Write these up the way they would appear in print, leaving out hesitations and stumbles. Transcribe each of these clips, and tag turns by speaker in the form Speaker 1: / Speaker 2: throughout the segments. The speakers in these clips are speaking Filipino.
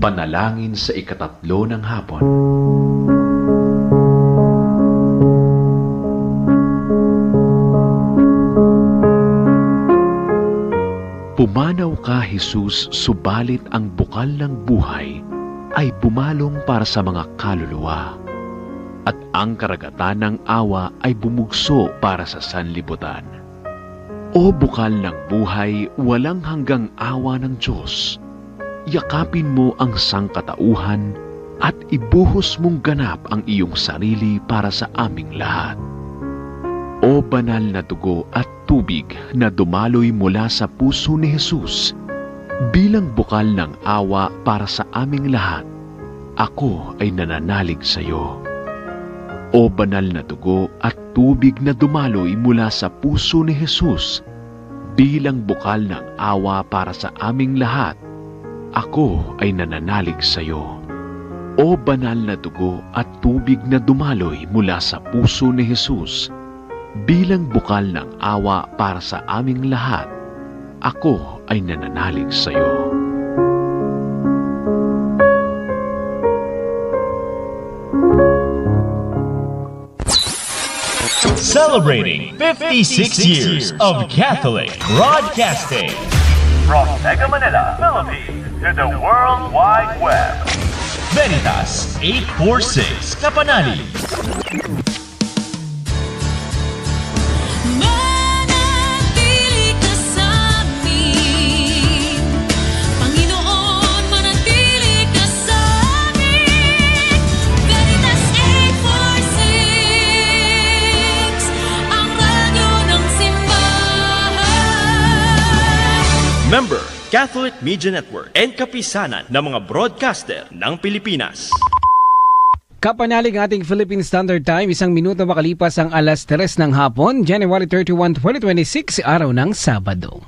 Speaker 1: Panalangin sa ikatatlo ng hapon. Pumanaw ka, Jesus, subalit ang bukal ng buhay ay bumalong para sa mga kaluluwa, at ang karagatan ng awa ay bumugso para sa sanlibutan. O bukal ng buhay, walang hanggang awa ng Diyos, yakapin mo ang sangkatauhan at ibuhos mong ganap ang iyong sarili para sa aming lahat. O banal na dugo at tubig na dumaloy mula sa puso ni Jesus, bilang bukal ng awa para sa aming lahat, ako ay nananalig sa iyo. O banal na dugo at tubig na dumaloy mula sa puso ni Jesus, bilang bukal ng awa para sa aming lahat, ako ay nananalig sa iyo. O banal na dugo at tubig na dumaloy mula sa puso ni Jesus, bilang bukal ng awa para sa aming lahat, ako ay nananalig sa iyo.
Speaker 2: Celebrating 56 years of Catholic Broadcasting.
Speaker 3: From Mega Manila, Philippines, to the World Wide Web.
Speaker 2: Veritas 846 Kapanalig.
Speaker 4: Manatili ka sa amin, Panginoon, manatili ka sa amin. Veritas 846, ang radyo ng simbahan.
Speaker 2: Member, Catholic Media Network and kapisanan ng mga broadcaster ng Pilipinas.
Speaker 5: Kapanalig ating Philippine Standard Time, 1 minuto makalipas ang alas 3 ng hapon, January 31, 2026, araw ng Sabado.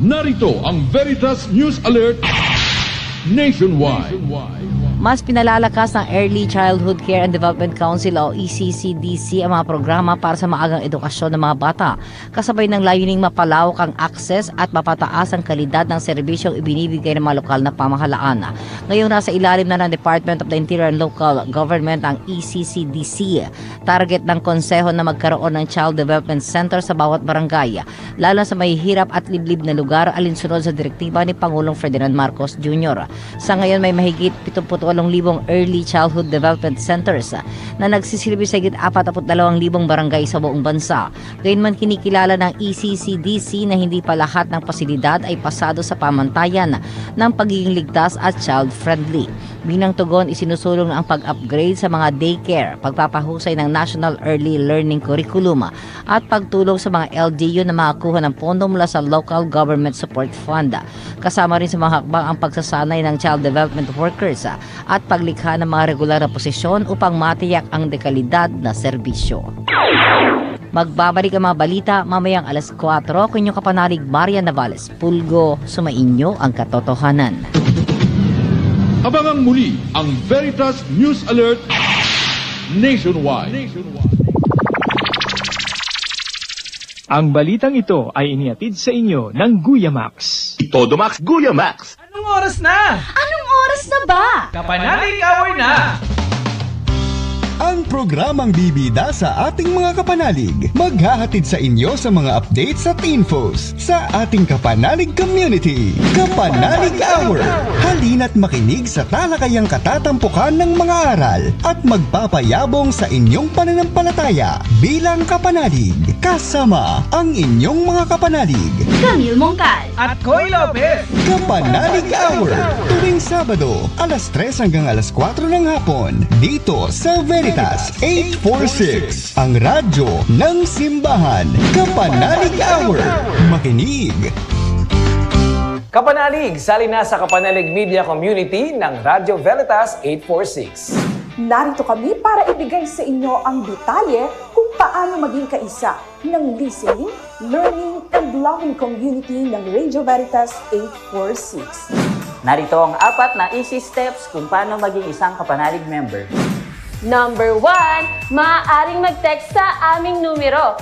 Speaker 6: Narito ang Veritas News Alert Nationwide.
Speaker 7: Mas pinalalakas ng Early Childhood Care and Development Council o ECCDC ang mga programa para sa maagang edukasyon ng mga bata, kasabay ng layuning mapalawak ang access at mapataas ang kalidad ng serbisyong ibinibigay ng mga lokal na pamahalaan. Ngayong nasa ilalim na ng Department of the Interior and Local Government ang ECCDC, target ng konseho na magkaroon ng Child Development Center sa bawat barangay, lalo sa may hirap at liblib na lugar alinsunod sa direktiba ni Pangulong Ferdinand Marcos Jr. Sa ngayon may mahigit 78,000 Early Childhood Development Centers na nagsisilbi sa higit 42,000 barangay sa buong bansa. Gayunman kinikilala ng ECCDC na hindi pa lahat ng pasilidad ay pasado sa pamantayan ng pagiging ligtas at child-friendly. Bilang tugon, isinusulong ang pag-upgrade sa mga daycare, pagpapahusay ng National Early Learning Curriculum at pagtulong sa mga LGU na makakuha ng pondo mula sa Local Government Support Fund. Kasama rin sa mga hakbang ang pagsasanay ng child development workers at paglikha ng mga regular na posisyon upang matiyak ang dekalidad na serbisyo. Magbabalik ang mga balita mamayang alas 4 kung inyong kapanalig Maria Navales. Pulgo, sumainyo ang katotohanan.
Speaker 6: Abangang muli ang Veritas News Alert Nationwide.
Speaker 8: Ang balitang ito ay inihatid sa inyo ng Guyamax.
Speaker 2: Todo Max Guyamax.
Speaker 9: Anong oras na?
Speaker 4: Anong oras na ba?
Speaker 9: Kapanalig hour na!
Speaker 10: Ang programang bibida sa ating mga kapanalig, maghahatid sa inyo sa mga updates at infos sa ating kapanalig community. Kapanalig Hour. Halina't makinig sa talakayang katatampukan ng mga aral at magpapayabong sa inyong pananampalataya bilang kapanalig. Kasama ang inyong mga kapanalig.
Speaker 4: Camille Mongcal
Speaker 9: At Koy Lopez.
Speaker 10: Kapanalig Hour. Tuwing Sabado, alas 3 hanggang alas 4 ng hapon. Dito sa Veritas 846. Ang radyo ng simbahan. Kapanalig Hour. Makinig.
Speaker 9: Kapanalig, sali na sa Kapanalig Media Community ng Radyo Veritas 846.
Speaker 11: Narito kami para ibigay sa inyo ang detalye kung paano maging kaisa ng listening, learning, and loving community ng Radio Veritas 846.
Speaker 12: Narito ang 4 na easy steps kung paano maging isang kapanalig member.
Speaker 13: Number 1, maaaring mag-text sa aming numero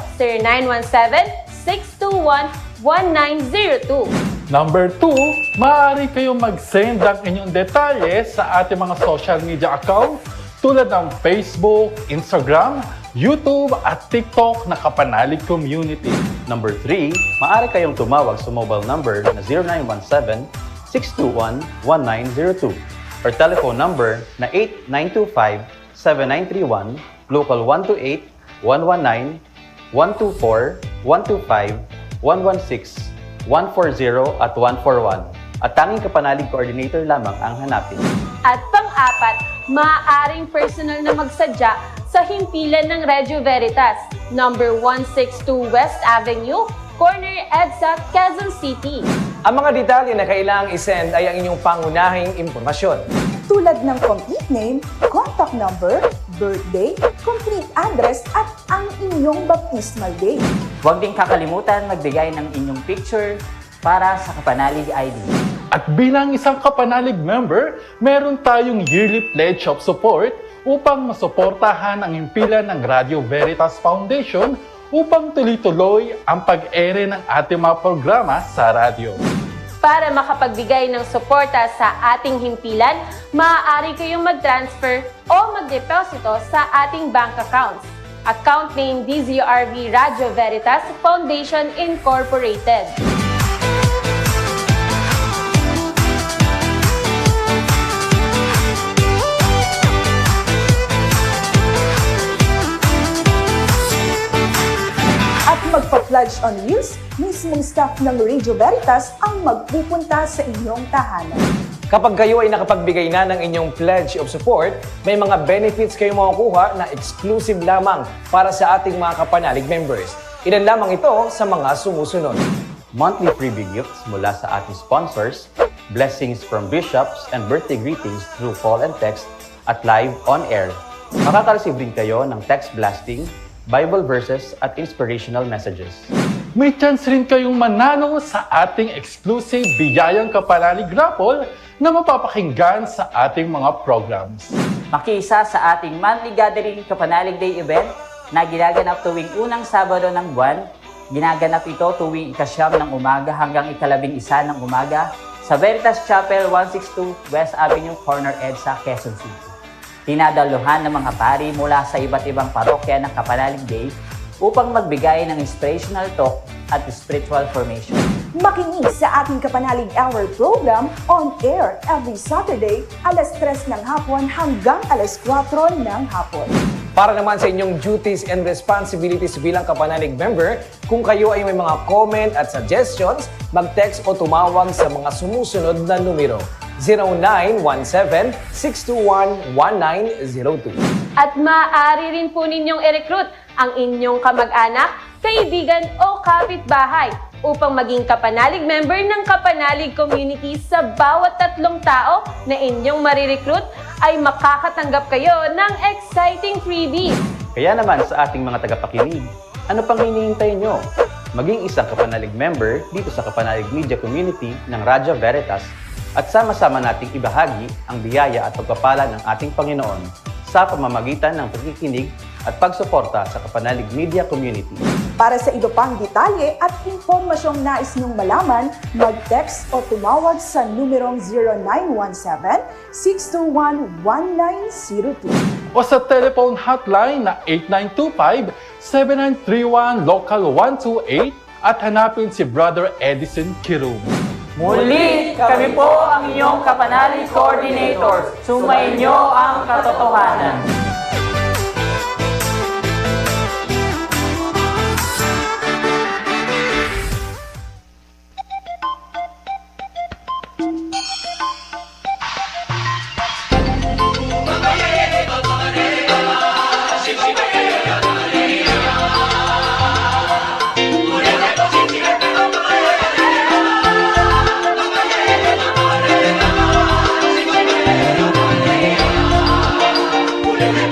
Speaker 13: 0917-621-1902.
Speaker 14: Number 2, maaari kayong mag-send ang inyong detalye sa ating mga social media account tulad ng Facebook, Instagram, YouTube at TikTok na Kapanalig Community.
Speaker 15: Number 3, maaari kayong tumawag sa mobile number na 0917-621-1902 or telephone number na 8925-7931, local 128-119-124-125-116-140 at 141. At tanging Kapanalig Coordinator lamang ang hanapin.
Speaker 13: At pang-apat, maaaring personal na magsadya sa himpilan ng Radio Veritas, number 162 West Avenue, corner EDSA, Quezon City.
Speaker 9: Ang mga detalye na kailangang isend ay ang inyong pangunahing impormasyon.
Speaker 11: Tulad ng complete name, contact number, birthday, complete address at ang inyong baptismal date.
Speaker 12: Huwag din kakalimutan magbigay ng inyong picture para sa Kapanalig ID.
Speaker 14: At bilang isang Kapanalig member, meron tayong yearly pledge of support upang masuportahan ang himpilan ng Radio Veritas Foundation upang tuloy-tuloy ang pag-ere ng ating mga programa sa radyo.
Speaker 13: Para makapagbigay ng suporta sa ating himpilan, maaari kayong mag-transfer o mag-deposito sa ating bank accounts. Account name DZRV Radio Veritas Foundation Incorporated.
Speaker 11: Magpa-pledge on Wheels, mismong staff ng Radio Veritas ang magpupunta sa inyong tahanan.
Speaker 9: Kapag kayo ay nakapagbigay na ng inyong pledge of support, may mga benefits kayo makukuha na exclusive lamang para sa ating mga Kapanalig members. Ilan lamang ito sa mga sumusunod.
Speaker 15: Monthly freebie gifts mula sa ating sponsors, blessings from bishops and birthday greetings through call and text at live on air. Makaka-receive rin kayo ng text blasting, Bible verses at inspirational messages.
Speaker 14: May chance rin kayong manalo sa ating exclusive biyayang Kapanalig Raffle na mapapakinggan sa ating mga programs.
Speaker 12: Makiisa sa ating monthly gathering Kapanalig Day event na ginaganap tuwing unang Sabado ng buwan. Ginaganap ito tuwing ika-9 ng umaga hanggang ika-11 ng umaga sa Veritas Chapel 162 West Avenue, corner EDSA, Quezon City. Dinadaluhan ng mga pari mula sa iba't ibang parokya ng Kapanalig Day upang magbigay ng inspirational talk at spiritual formation.
Speaker 11: Makinig sa ating Kapanalig Hour program on air every Saturday, alas 3 ng hapon hanggang alas 4 ng hapon.
Speaker 9: Para naman sa inyong duties and responsibilities bilang Kapanalig member, kung kayo ay may mga comment at suggestions, mag-text o tumawag sa mga sumusunod na numero. 0917-621-1902.
Speaker 13: At maaari rin po ninyong i-recruit ang inyong kamag-anak, kaibigan o kapitbahay upang maging Kapanalig member ng Kapanalig Community. Sa bawat 3 tao na inyong marirecruit ay makakatanggap kayo ng exciting freebies.
Speaker 15: Kaya naman sa ating mga tagapakinig, ano pang hinihintay nyo? Maging isang Kapanalig member dito sa Kapanalig Media Community ng Radio Veritas at sama-sama nating ibahagi ang biyaya at pagpapala ng ating Panginoon sa pamamagitan ng pagkikinig at pagsuporta sa Kapanalig Media Community.
Speaker 11: Para sa iba pang detalye at impormasyong nais niyong malaman, mag-text o tumawag sa numerong 0917-621-1902
Speaker 14: o sa telephone hotline na 8925-7931 local 128 at hanapin si Brother Edison Kirum.
Speaker 12: Muli, kami po ang inyong Kapanalig Coordinator. Sumainyo ang katotohanan.
Speaker 3: Thank you.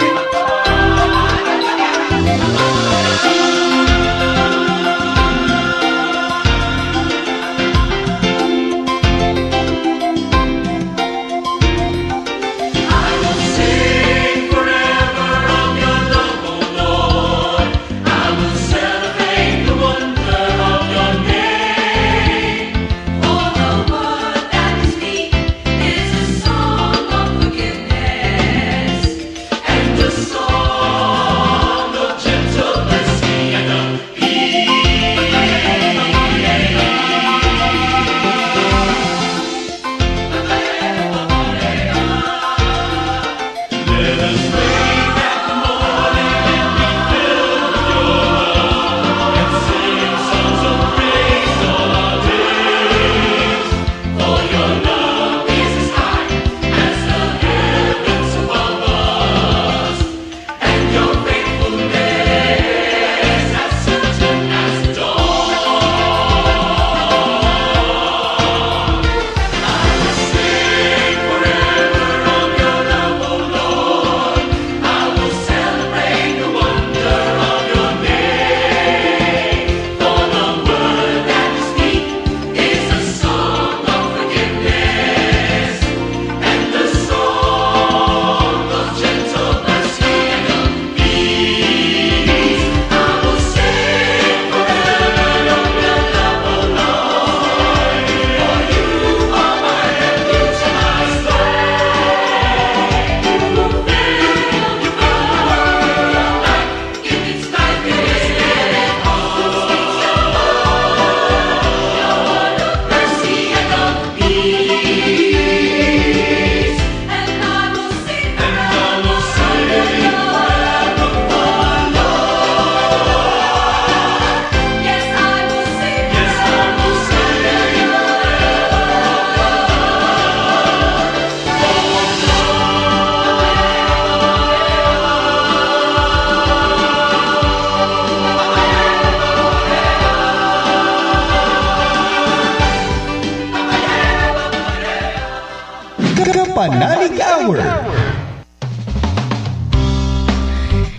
Speaker 10: Kapanalig Hour.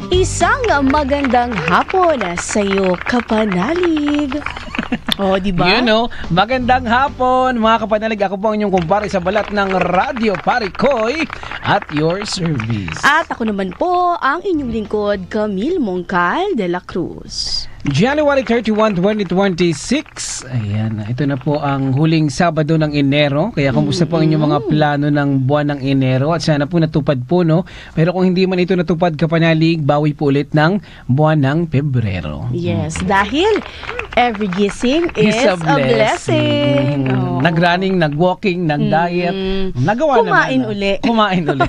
Speaker 16: Isang magandang hapon sa iyo, kapanalig. Oh, di ba?
Speaker 5: You know, magandang hapon mga kapanalig. Ako po ang inyong kumpare sa balat ng Radyo Pare Koy at your service.
Speaker 16: At ako naman po ang inyong lingkod, Camille Mongcal de la Cruz.
Speaker 5: January 31, 2026. Ayan, ito na po ang huling Sabado ng Enero. Kaya kumusta po ang inyong mga plano ng buwan ng Enero? At sana po natupad po, no? Pero kung hindi man ito natupad, kapanalig, bawi po ulit ng buwan ng Pebrero.
Speaker 16: Yes, dahil every gising is a blessing. Oh.
Speaker 5: Nag-running, nag-walking, nag-diet, nagawa
Speaker 16: Kumain
Speaker 5: naman.
Speaker 16: uli.
Speaker 5: Kumain uli.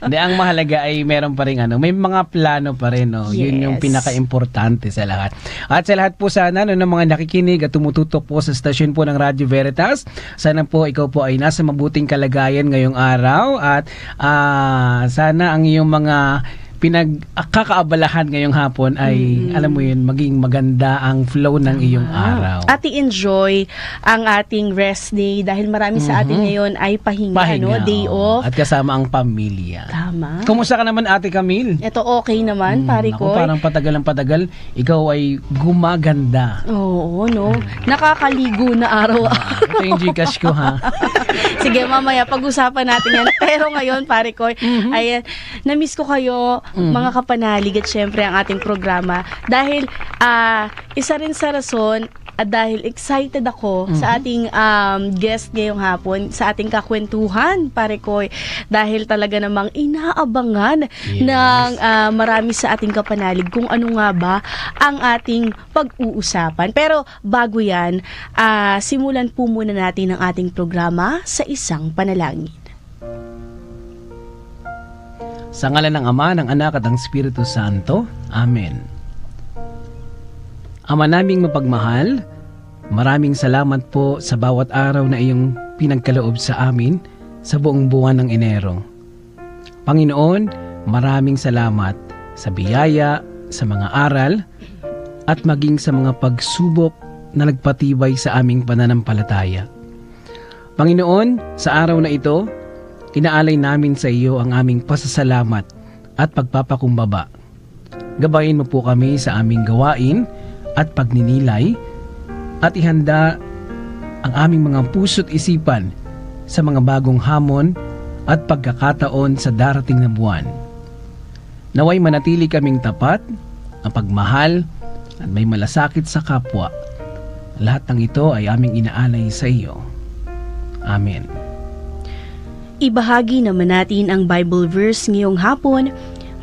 Speaker 5: Hindi, ang mahalaga ay meron pa rin may mga plano pa rin, no? Yun yung pinaka-importante sa lahat. At sa lahat po sana, ng mga nakikinig at tumututok po sa stasyon po ng Radyo Veritas, sana po ikaw po ay nasa mabuting kalagayan ngayong araw at sana ang iyong mga pinagkakaabalahan ngayong hapon ay alam mo yun, maging maganda ang flow ng iyong araw.
Speaker 16: At i-enjoy ang ating rest day dahil marami sa atin ngayon ay pahinga, no? Day off.
Speaker 5: At kasama ang pamilya.
Speaker 16: Tama.
Speaker 5: Kumusta ka naman, Ate Camille?
Speaker 16: Ito okay naman, pare ko.
Speaker 5: Parang patagal, ikaw ay gumaganda.
Speaker 16: Oo, no? Nakakaligo na araw.
Speaker 5: Ito yung Gcash ko, ha?
Speaker 16: Sige, mamaya pag-usapan natin yan. Pero ngayon, pare ko, ay na-miss ko kayo, mga kapanalig, at syempre ang ating programa. Dahil isa rin sa rason at dahil excited ako sa ating guest ngayong hapon, sa ating kakwentuhan, pare ko, dahil talaga namang inaabangan ng marami sa ating kapanalig kung ano nga ba ang ating pag-uusapan. Pero bago yan, simulan po muna natin ang ating programa sa isang panalangin.
Speaker 5: Sa ngalan ng Ama, ng Anak at ng Espiritu Santo. Amen. Ama naming mapagmahal, maraming salamat po sa bawat araw na iyong pinagkaloob sa amin sa buong buwan ng Enero. Panginoon, maraming salamat sa biyaya, sa mga aral, at maging sa mga pagsubok na nagpatibay sa aming pananampalataya. Panginoon, sa araw na ito, inaalay namin sa iyo ang aming pasasalamat at pagpapakumbaba. Gabayin mo po kami sa aming gawain at pagninilay at ihanda ang aming mga puso't isipan sa mga bagong hamon at pagkakataon sa darating na buwan. Naway manatili kaming tapat, mapagmahal at may malasakit sa kapwa. Lahat ng ito ay aming inaalay sa iyo. Amen.
Speaker 16: Ibahagi naman natin ang Bible verse ngayong hapon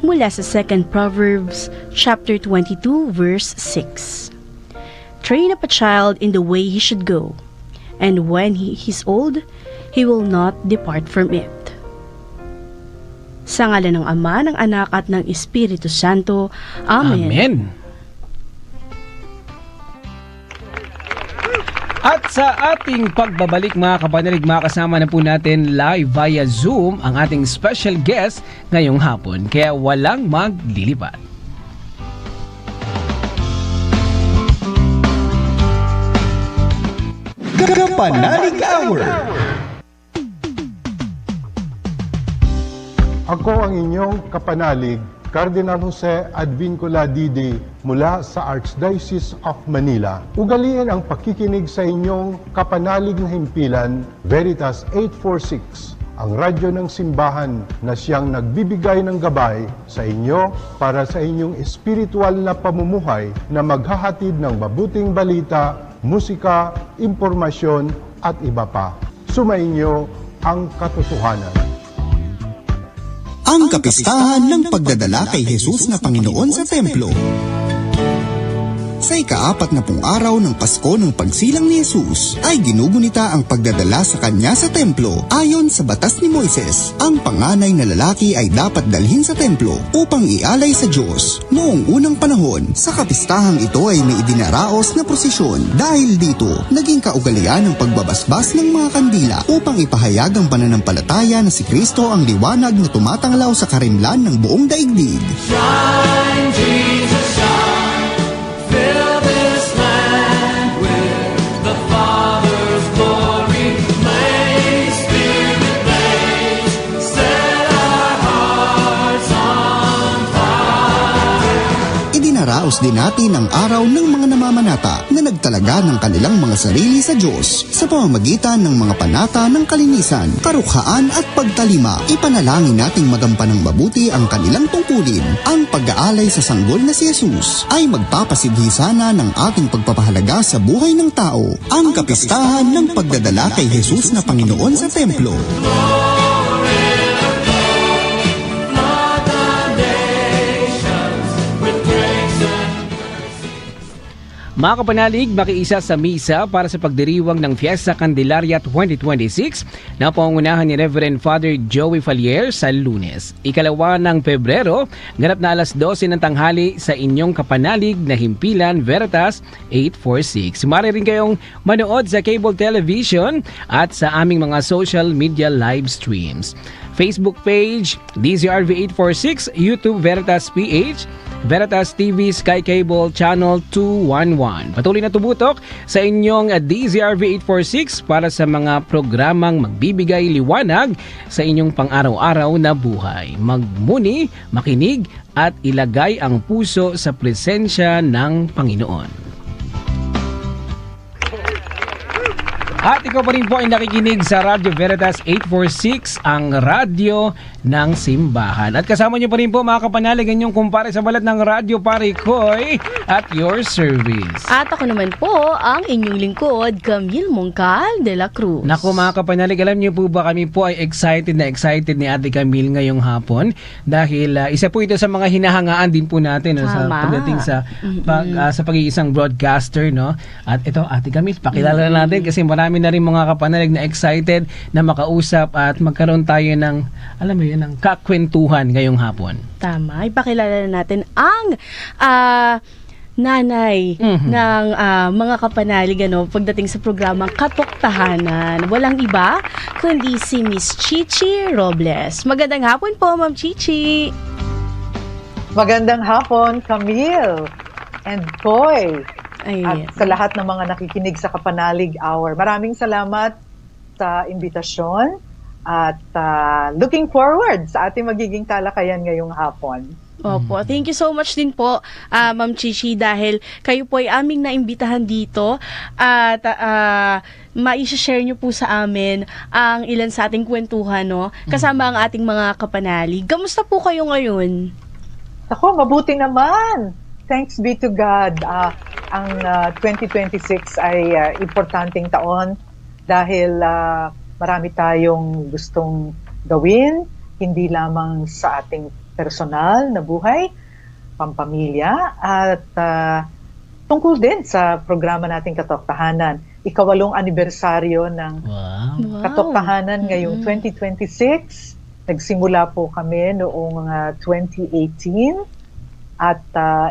Speaker 16: mula sa 2 Proverbs chapter 22 verse 6. Train up a child in the way he should go, and when he is old, he will not depart from it. Sa ngalan ng Ama, ng Anak at ng Espiritu Santo. Amen.
Speaker 5: Amen. At sa ating pagbabalik mga kapanalig, makasama na po natin live via Zoom ang ating special guest ngayong hapon. Kaya walang maglilipat.
Speaker 10: Kapanalig Hour.
Speaker 17: Ako ang inyong kapanalig, Cardinal Jose Advincula Didi mula sa Archdiocese of Manila. Ugaliin ang pakikinig sa inyong kapanalig na himpilan, Veritas 846, ang radyo ng simbahan na siyang nagbibigay ng gabay sa inyo para sa inyong espiritual na pamumuhay na maghahatid ng mabuting balita, musika, impormasyon at iba pa. Sumainyo ang katotohanan.
Speaker 10: Ang kapistahan ng pagdadala kay Jesus na Panginoon sa templo. Sa ika-40 araw ng Pasko ng pagsilang ni Jesus, ay ginugunita ang pagdadala sa kanya sa templo. Ayon sa batas ni Moises, ang panganay na lalaki ay dapat dalhin sa templo upang ialay sa Diyos. Noong unang panahon, sa kapistahang ito ay may idinaraos na prosesyon. Dahil dito, naging kaugalian ang pagbabasbas ng mga kandila upang ipahayag ang pananampalataya na si Kristo ang liwanag na tumatanglaw sa karimlan ng buong daigdig.
Speaker 4: Shine, Jesus, shine. Fill this land with the Father's glory. May Spirit, may
Speaker 10: Idaraos din natin ang araw ng mga namamanata na nagtalaga ng kanilang mga sarili sa Diyos sa pamamagitan ng mga panata ng kalinisan, karukhaan at pagtalima. Ipanalangin nating magampanang mabuti ang kanilang tungkulin. Ang pag-aalay sa sanggol na si Jesus ay magpapasidhi sana ng ating pagpapahalaga sa buhay ng tao. Ang kapistahan ng pagdadala kay Jesus na Panginoon sa templo.
Speaker 5: Mga kapanalig, makiisa sa misa para sa pagdiriwang ng Fiesta Candelaria 2026 na pangungunahan ni Reverend Father Joey Fallier sa Lunes. Ikalawa ng Pebrero, ganap na alas 12 ng tanghali sa inyong kapanalig na himpilan Veritas 846. Maaari rin kayong manood sa cable television at sa aming mga social media live streams. Facebook page, DZRV 846, YouTube Veritas PH, Veritas TV Sky Cable Channel 211. Patuloy na tumutok sa inyong DZRV 846 para sa mga programang magbibigay liwanag sa inyong pang-araw-araw na buhay. Magmuni, makinig at ilagay ang puso sa presensya ng Panginoon. At ikaw pa rin po ay nakikinig sa Radio Veritas 846, ang radyo ng simbahan. At kasama niyo pa rin po mga kapanalig ang inyong kumpare sa balat ng Radyo Pare Koy at your service.
Speaker 16: At ako naman po ang inyong lingkod, Camille Mongcal de la Cruz.
Speaker 5: Naku mga kapanalig, alam niyo po ba kami po ay excited ni Ate Camille ngayong hapon dahil isa po ito sa mga hinahangaan din po natin sa pagdating sa sa pag-iisang broadcaster, no? At ito Ate Camille, pakilala natin kasi marami na rin mga kapanalig na excited na makausap at magkaroon tayo ng, alam mo yun, ng kakwentuhan ngayong hapon.
Speaker 16: Tama, ipakilala natin ang nanay ng mga kapanalig pagdating sa programang Katok Tahanan. Walang iba kundi si Miss Chichi Robles. Magandang hapon po, Ma'am Chichi.
Speaker 18: Magandang hapon, Camille and Koy. At sa lahat ng mga nakikinig sa Kapanalig Hour. Maraming salamat sa imbitasyon at looking forward sa ating magiging talakayan ngayong hapon.
Speaker 16: Opo, thank you so much din po, Ma'am Chichi, dahil kayo po ay aming naimbitahan dito at ma-share nyo po sa amin ang ilan sa ating kwentuhan, no? Kasama ang ating mga kapanalig. Kamusta po kayo ngayon?
Speaker 18: Ako, mabuti naman. Thanks be to God. Ang 2026 ay importanteng taon dahil marami tayong gustong gawin, hindi lamang sa ating personal na buhay, pampamilya, at tungkol din sa programa nating Katok Tahanan. Ika-8 anibersaryo ng Katok Tahanan ngayong 2026. Nagsimula po kami noong 2018 at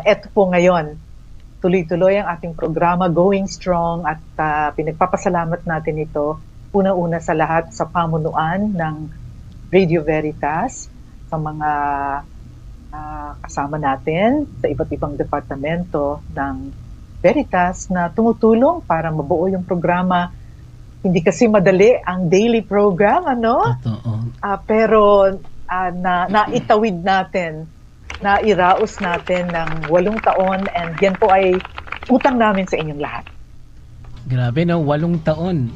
Speaker 18: eto po ngayon. Tuloy-tuloy ang ating programa, going strong, at pinagpapasalamat natin ito una-una sa lahat sa pamunuan ng Radio Veritas, sa mga kasama natin sa iba't ibang departamento ng Veritas na tumutulong para mabuo yung programa. Hindi kasi madali ang daily program, pero naitawid natin, nairaos natin ng 8 taon, and yan po ay utang namin sa inyong lahat.
Speaker 5: Grabe, no? 8 taon.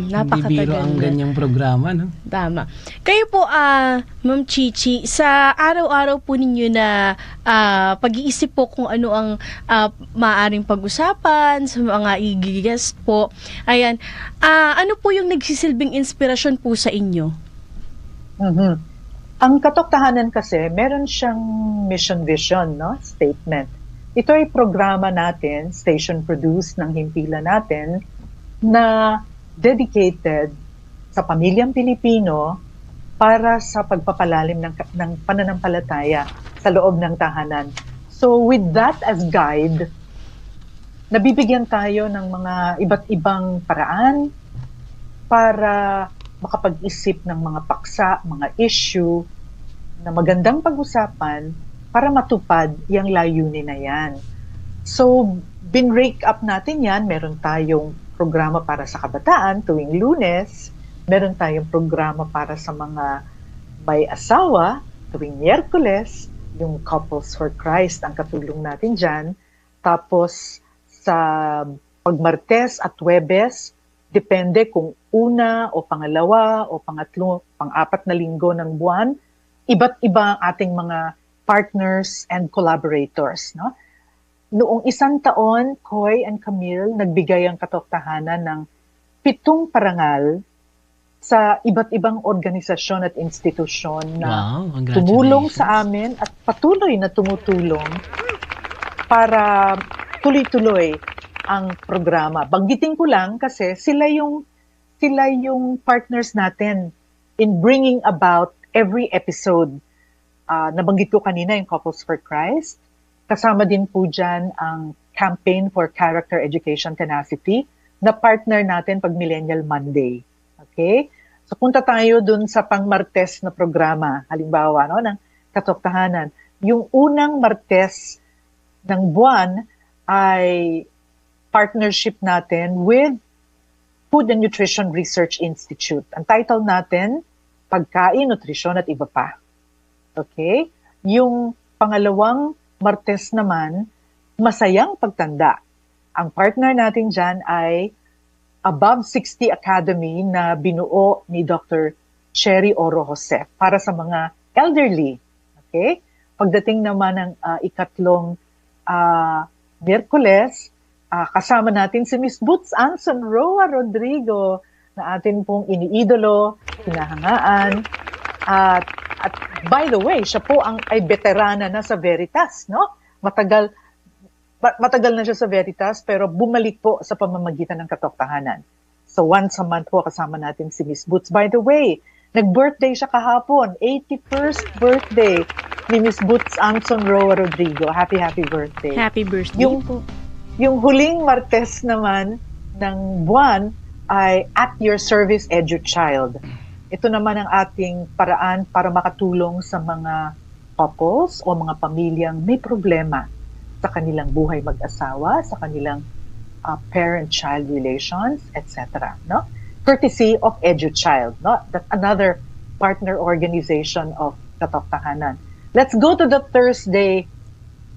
Speaker 16: Napakatagal.
Speaker 5: Hindi biro ang ganyang programa, no?
Speaker 16: Tama. Kayo po, Ma'am Chichi, sa araw-araw po ninyo na pag-iisip po kung ano ang maaaring pag-usapan sa mga i-guest po, ayan, ano po yung nagsisilbing inspirasyon po sa inyo?
Speaker 18: Ang Katok Tahanan kasi, meron siyang mission vision, no? Statement. Ito ay programa natin, station-produced ng himpilan natin, na dedicated sa pamilyang Pilipino para sa pagpapalalim ng pananampalataya sa loob ng tahanan. So with that as guide, nabibigyan tayo ng mga iba't ibang paraan para makapag-isip ng mga paksa, mga issue na magandang pag-usapan para matupad yung layunin na yan. So, bin-rake up natin yan. Meron tayong programa para sa kabataan tuwing Lunes. Meron tayong programa para sa mga may asawa tuwing Miyerkules. yung Couples for Christ ang katulong natin dyan. Tapos sa pagmartes at Huwebes, depende kung una o pangalawa o pangatlo, pang-apat na linggo ng buwan, iba't iba ang ating mga partners and collaborators. No? Noong isang taon, Koy and Camille, nagbigay ang Katoktahanan ng 7 parangal sa iba't ibang organisasyon at institusyon na tumulong sa amin at patuloy na tumutulong para tuloy-tuloy ang programa. Banggitin ko lang kasi sila yung partners natin in bringing about every episode. Nabanggit ko kanina yung Couples for Christ. Kasama din po dyan ang Campaign for Character Education Tenacity na partner natin pag Millennial Monday. Okay? So punta tayo dun sa pang-Martes na programa, halimbawa, no, ng Katoktahanan. Yung unang Martes ng buwan ay partnership natin with Food and Nutrition Research Institute. Ang title natin, Pagkain, Nutrisyon at Iba Pa. Okay? Yung pangalawang Martes naman, Masayang Pagtanda. Ang partner natin dyan ay Above 60 Academy na binuo ni Dr. Sherry Oro Jose para sa mga elderly. Okay? Pagdating naman ng ikatlong Miyerkules, kasama natin si Miss Boots Anson Roa Rodrigo na atin pong iniidolo, hinahangaan. At by the way, siya po ay veterana na sa Veritas, no? Matagal na siya sa Veritas pero bumalik po sa pamamagitan ng Katoktahanan. So once a month po kasama natin si Miss Boots. By the way, nag-birthday siya kahapon, 81st birthday ni Miss Boots Anson Roa Rodrigo. Happy birthday.
Speaker 16: Happy birthday po.
Speaker 18: Yung huling Martes naman ng buwan ay At Your Service EduChild. Ito naman ang ating paraan para makatulong sa mga couples o mga pamilyang may problema sa kanilang buhay mag-asawa, sa kanilang parent-child relations, etc. No? Courtesy of EduChild. No? That's another partner organization of Katoktahanan. Let's go to the Thursday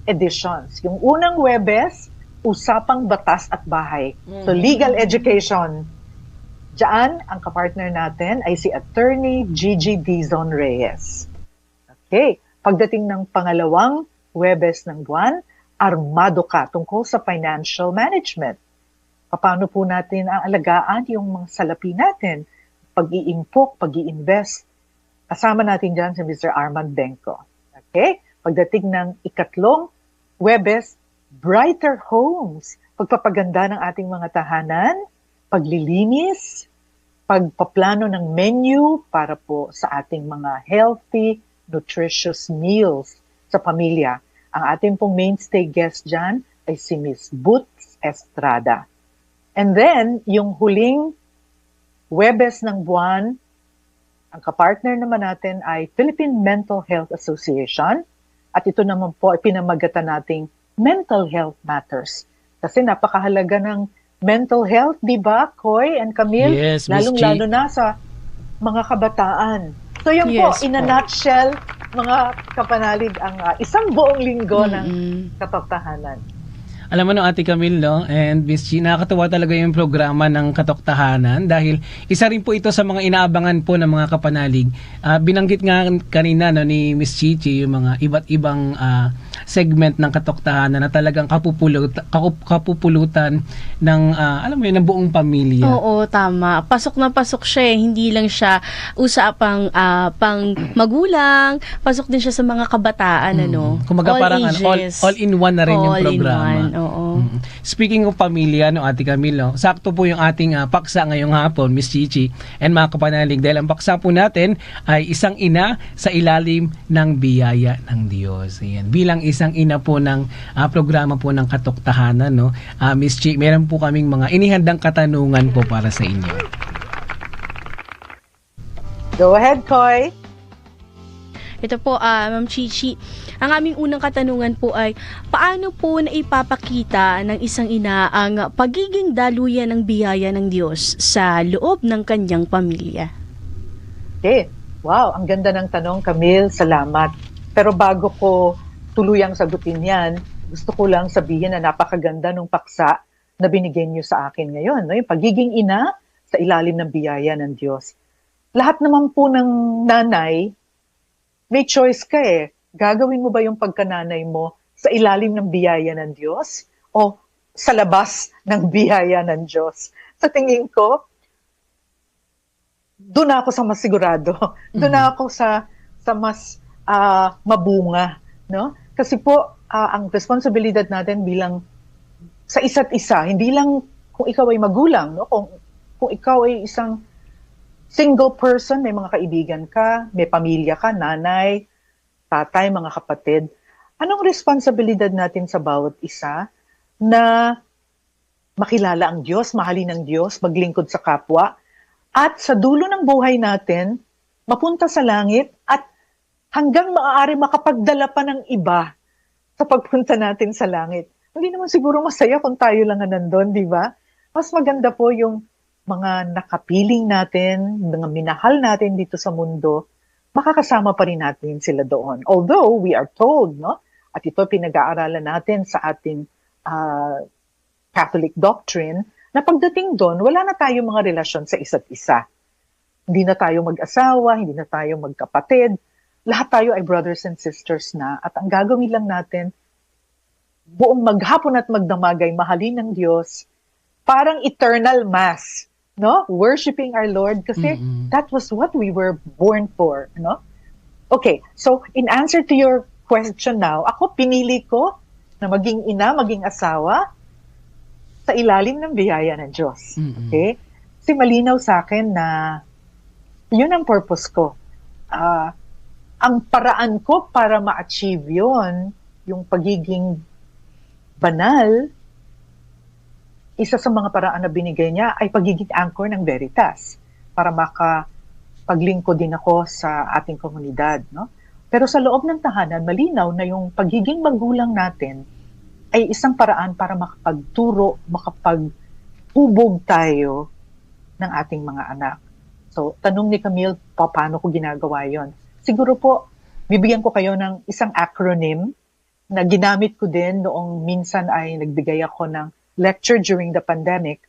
Speaker 18: editions. Yung unang Huwebes, Usapang Batas at Bahay. So legal education. Diyan, ang kapartner natin ay si Attorney Gigi Dizon Reyes. Okay. Pagdating ng pangalawang Huwebes ng buwan, Armado Ka tungkol sa financial management. Paano po natin aalagaan yung mga salapi natin? Pag-iimpok, pag-iinvest. Kasama natin dyan si Mr. Armand Benko. Okay? Pagdating ng ikatlong Huwebes, Brighter Homes. Pagpapaganda ng ating mga tahanan, paglilinis, pagpaplano ng menu para po sa ating mga healthy, nutritious meals sa pamilya. Ang ating pong mainstay guest dyan ay si Miss Boots Estrada. And then, yung huling Huwebes ng buwan, ang kapartner naman natin ay Philippine Mental Health Association. At ito naman po ay pinamagatan nating Mental Health Matters. Kasi napakahalaga ng mental health, di ba, Koy and Camille?
Speaker 5: Yes,
Speaker 18: lalong-lalo na sa mga kabataan. So yun
Speaker 16: Yes,
Speaker 18: po, in a nutshell, mga kapanalig, ang isang buong linggo ng Katoktahanan.
Speaker 5: Alam mo no, Ate Camille, no? And Miss G, nakakatuwa talaga yung programa ng Katoktahanan dahil isa rin po ito sa mga inaabangan po ng mga kapanalig. Binanggit nga kanina no, ni Miss Chichi yung mga iba't ibang segment ng Katoktahanan na talagang kapupulutan ng, alam mo yun, ng buong pamilya.
Speaker 16: Oo, tama. Pasok na pasok siya. Hindi lang siya usapang pang magulang, pasok din siya sa mga kabataan, ano?
Speaker 5: Kumaga parang all-in-one na rin yung programa.
Speaker 16: Oo.
Speaker 5: Speaking of pamilya, no, Ate Camilo, sakto po yung ating paksa ngayong hapon, Miss Chichi, and mga kapanalig, dahil ang paksa po natin ay isang ina sa ilalim ng biyaya ng Diyos. Ayan. Bilang isang ina po ng programa po ng Katoktahanan, no, Miss Chichi, meron po kaming mga inihandang katanungan po para sa inyo.
Speaker 18: Go ahead, Koy.
Speaker 16: Ito po, Ma'am Chichi, ang aming unang katanungan po ay, paano po na ipapakita ng isang ina ang pagiging daluyan ng biyaya ng Diyos sa loob ng kanyang pamilya?
Speaker 18: Okay. Wow, ang ganda ng tanong, Camille. Salamat. Pero bago ko tuluyang sagutin yan, gusto ko lang sabihin na napakaganda ng paksa na binigay niyo sa akin ngayon. No? Yung pagiging ina sa ilalim ng biyaya ng Diyos. Lahat naman po ng nanay, may choice ka eh. Gagawin mo ba yung pagkananay mo sa ilalim ng biyaya ng Diyos o sa labas ng biyaya ng Diyos? Sa tingin ko, doon ako sa mas sigurado. Doon ako sa mas mabunga. No? Kasi po, ang responsibilidad natin bilang sa isa't isa, hindi lang kung ikaw ay magulang, no? Kung ikaw ay isang single person, may mga kaibigan ka, may pamilya ka, nanay, tatay, mga kapatid, anong responsibilidad natin sa bawat isa na makilala ang Diyos, mahalin ang Diyos, maglingkod sa kapwa, at sa dulo ng buhay natin, mapunta sa langit at hanggang maaari makapagdala pa ng iba sa pagpunta natin sa langit. Hindi naman siguro masaya kung tayo lang nandun, di ba? Mas maganda po yung mga nakapiling natin, mga minahal natin dito sa mundo, makakasama pa rin natin sila doon. Although we are told, no? At ito pinag-aaralan natin sa ating Catholic doctrine, na pagdating doon, wala na tayong mga relasyon sa isa't isa. Hindi na tayo mag-asawa, hindi na tayo magkapatid. Lahat tayo ay brothers and sisters na. At ang gagawin lang natin, buong maghapon at magdamagay, mahalin ng Diyos, parang eternal mass. No? Worshiping our Lord kasi that was what we were born for, no? Okay, so in answer to your question now, ako pinili ko na maging ina, maging asawa sa ilalim ng biyaya ng Diyos. Okay? Kasi malinaw sa akin na yun ang purpose ko. Ang paraan ko para ma-achieve yun, yung pagiging banal, isa sa mga paraan na binigay niya ay pagiging anchor ng Veritas para makapaglingkod din ako sa ating komunidad. No? Pero sa loob ng tahanan, malinaw na yung pagiging magulang natin ay isang paraan para makapagturo, makapaghubog tayo ng ating mga anak. So, tanong ni Camille, paano ko ginagawa yon? Siguro po, bibigyan ko kayo ng isang acronym na ginamit ko din noong minsan ay nagbigay ako ng lecture during the pandemic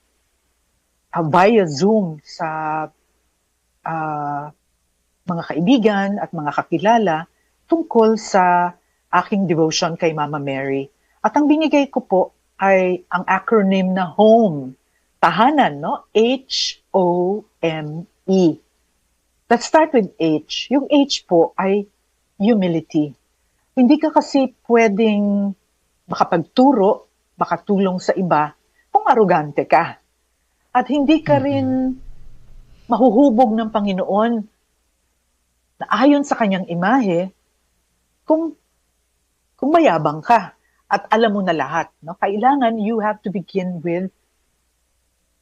Speaker 18: via Zoom sa mga kaibigan at mga kakilala tungkol sa aking devotion kay Mama Mary. At ang binigay ko po ay ang acronym na HOME, tahanan, no? H-O-M-E. Let's start with H. Yung H po ay humility. Hindi ka kasi pwedeng makapagturo, makatulong sa iba kung arugante ka. At hindi ka rin mahuhubog ng Panginoon na ayon sa kanyang imahe kung mayabang ka at alam mo na lahat. No? Kailangan you have to begin with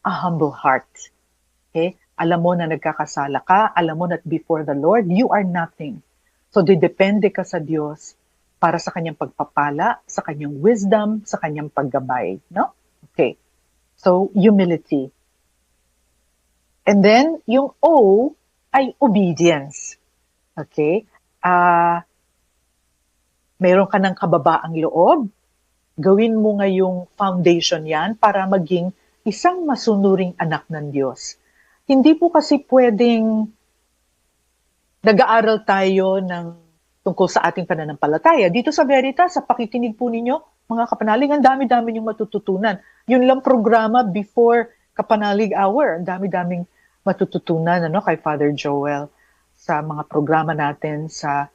Speaker 18: a humble heart. Okay? Alam mo na nagkakasala ka, alam mo that before the Lord, you are nothing. So, didepende ka sa Diyos para sa kanyang pagpapala, sa kanyang wisdom, sa kanyang paggabay. No? Okay. So, humility. And then, yung O ay obedience. Okay? Meron ka ng kababaang loob, gawin mo ngayong foundation yan para maging isang masunuring anak ng Diyos. Hindi po kasi pwedeng nag-aaral tayo tungkol sa ating pananampalataya. Dito sa Veritas, sa pakikinig po ninyo, mga kapanalig, ang dami-dami yung matututunan. Yun lang programa before Kapanalig Hour. Ang dami-daming matututunan kay Father Joel sa mga programa natin sa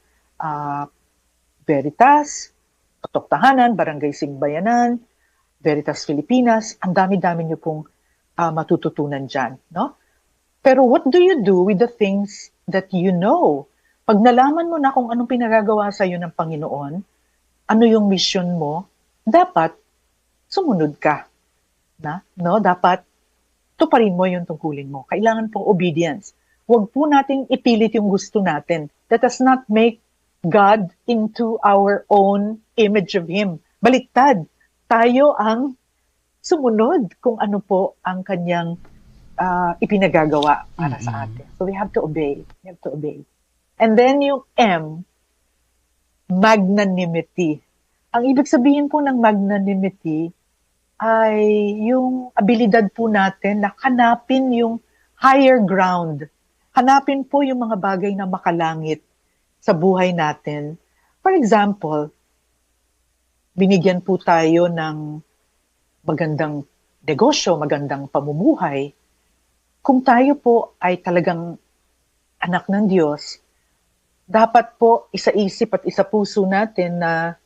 Speaker 18: Veritas, Katok Tahanan, Barangay Sigbayanan, Veritas Filipinas. Ang dami-dami nyo pong matututunan dyan. No? Pero what do you do with the things that you know? Pag nalaman mo na kung anong pinagagawa sa iyo ng Panginoon, ano yung mission mo, dapat sumunod ka. No? Dapat tuparin mo yung tungkulin mo. Kailangan pong obedience. Huwag po nating ipilit yung gusto natin. Let us not make God into our own image of Him. Baliktad. Tayo ang sumunod kung ano po ang kanyang ipinagagawa para sa atin. So we have to obey. We have to obey. And then yung M, magnanimity. Ang ibig sabihin po ng magnanimity ay yung abilidad po natin na hanapin yung higher ground. Hanapin po yung mga bagay na makalangit sa buhay natin. For example, binigyan po tayo ng magandang negosyo, magandang pamumuhay. Kung tayo po ay talagang anak ng Diyos, dapat po isaisip at isapuso natin na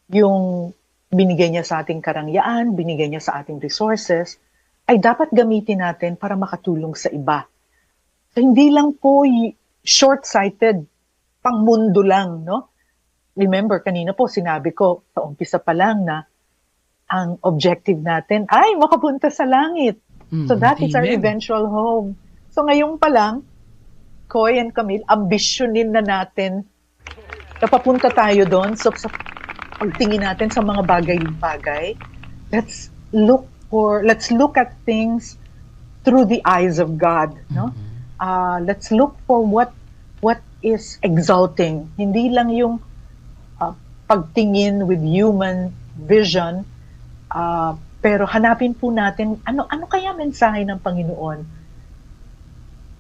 Speaker 18: yung binigay niya sa ating karangyaan, binigay niya sa ating resources, ay dapat gamitin natin para makatulong sa iba. So, hindi lang po short-sighted, pang mundo lang, no? Remember, kanina po sinabi ko sa umpisa pa lang na ang objective natin ay makapunta sa langit. So that is our eventual home. So ngayon pa lang, Koy and Camille, ambisyonin na natin na papunta tayo doon. So sa pagtingin natin sa mga bagay-bagay, let's look at things through the eyes of God, no? Let's look for what is exalting. Hindi lang yung pagtingin with human vision, pero hanapin po natin ano kaya mensahe ng Panginoon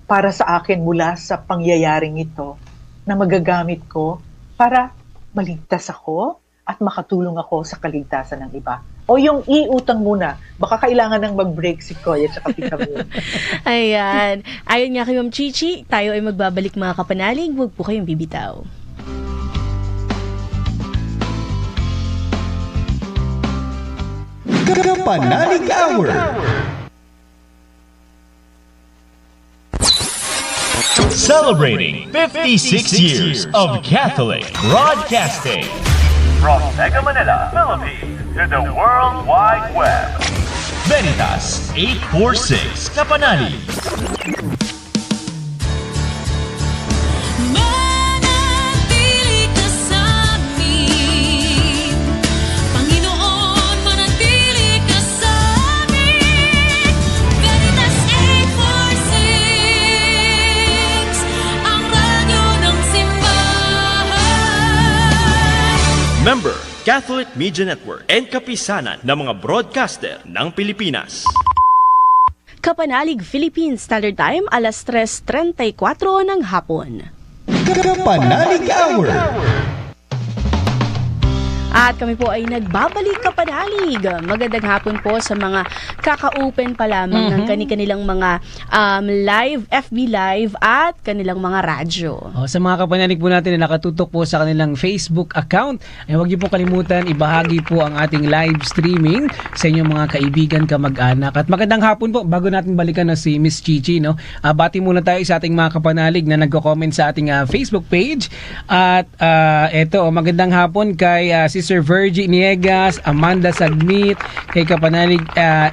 Speaker 18: para sa akin mula sa pangyayaring ito na magagamit ko para maligtas ako at makatulong ako sa kaligtasan ng iba. O yung iutang muna, baka kailangan nang mag-break si Koy at saka si Camille.
Speaker 16: Ayan. Ayon nga kay Ma'am Chichi, tayo ay magbabalik mga kapanalig. Huwag po kayong bibitaw.
Speaker 10: Kapanalig Hour.
Speaker 2: Celebrating 56 years of Catholic Broadcasting.
Speaker 3: From Mega Manila, Philippines, to the World Wide Web.
Speaker 2: Veritas 846 Kapanalig.
Speaker 4: Manatili ka sa amin, Panginoon, manatili ka sa amin. Veritas 846, ang radyo ng simbahan.
Speaker 2: Member, Catholic Media Network and kapisanan ng mga broadcaster ng Pilipinas.
Speaker 16: Kapanalig Philippines Standard Time, alas 3:34 ng hapon.
Speaker 10: Kapanalig Hour.
Speaker 16: At kami po ay nagbabalik kapanalig. Magandang hapon po sa mga kaka-open pa lamang ng kanilang mga live, FB Live at kanilang mga radyo.
Speaker 5: Sa mga kapanalig po natin na nakatutok po sa kanilang Facebook account, ay huwag niyo po kalimutan, ibahagi po ang ating live streaming sa inyong mga kaibigan, kamag-anak. At magandang hapon po, bago natin balikan na si Miss Chichi, no? Bati muna tayo sa ating mga kapanalig na nagko-comment sa ating Facebook page. At eto, magandang hapon kay Sister Virgie Niegas, Amanda Sagnit, kay kapanalig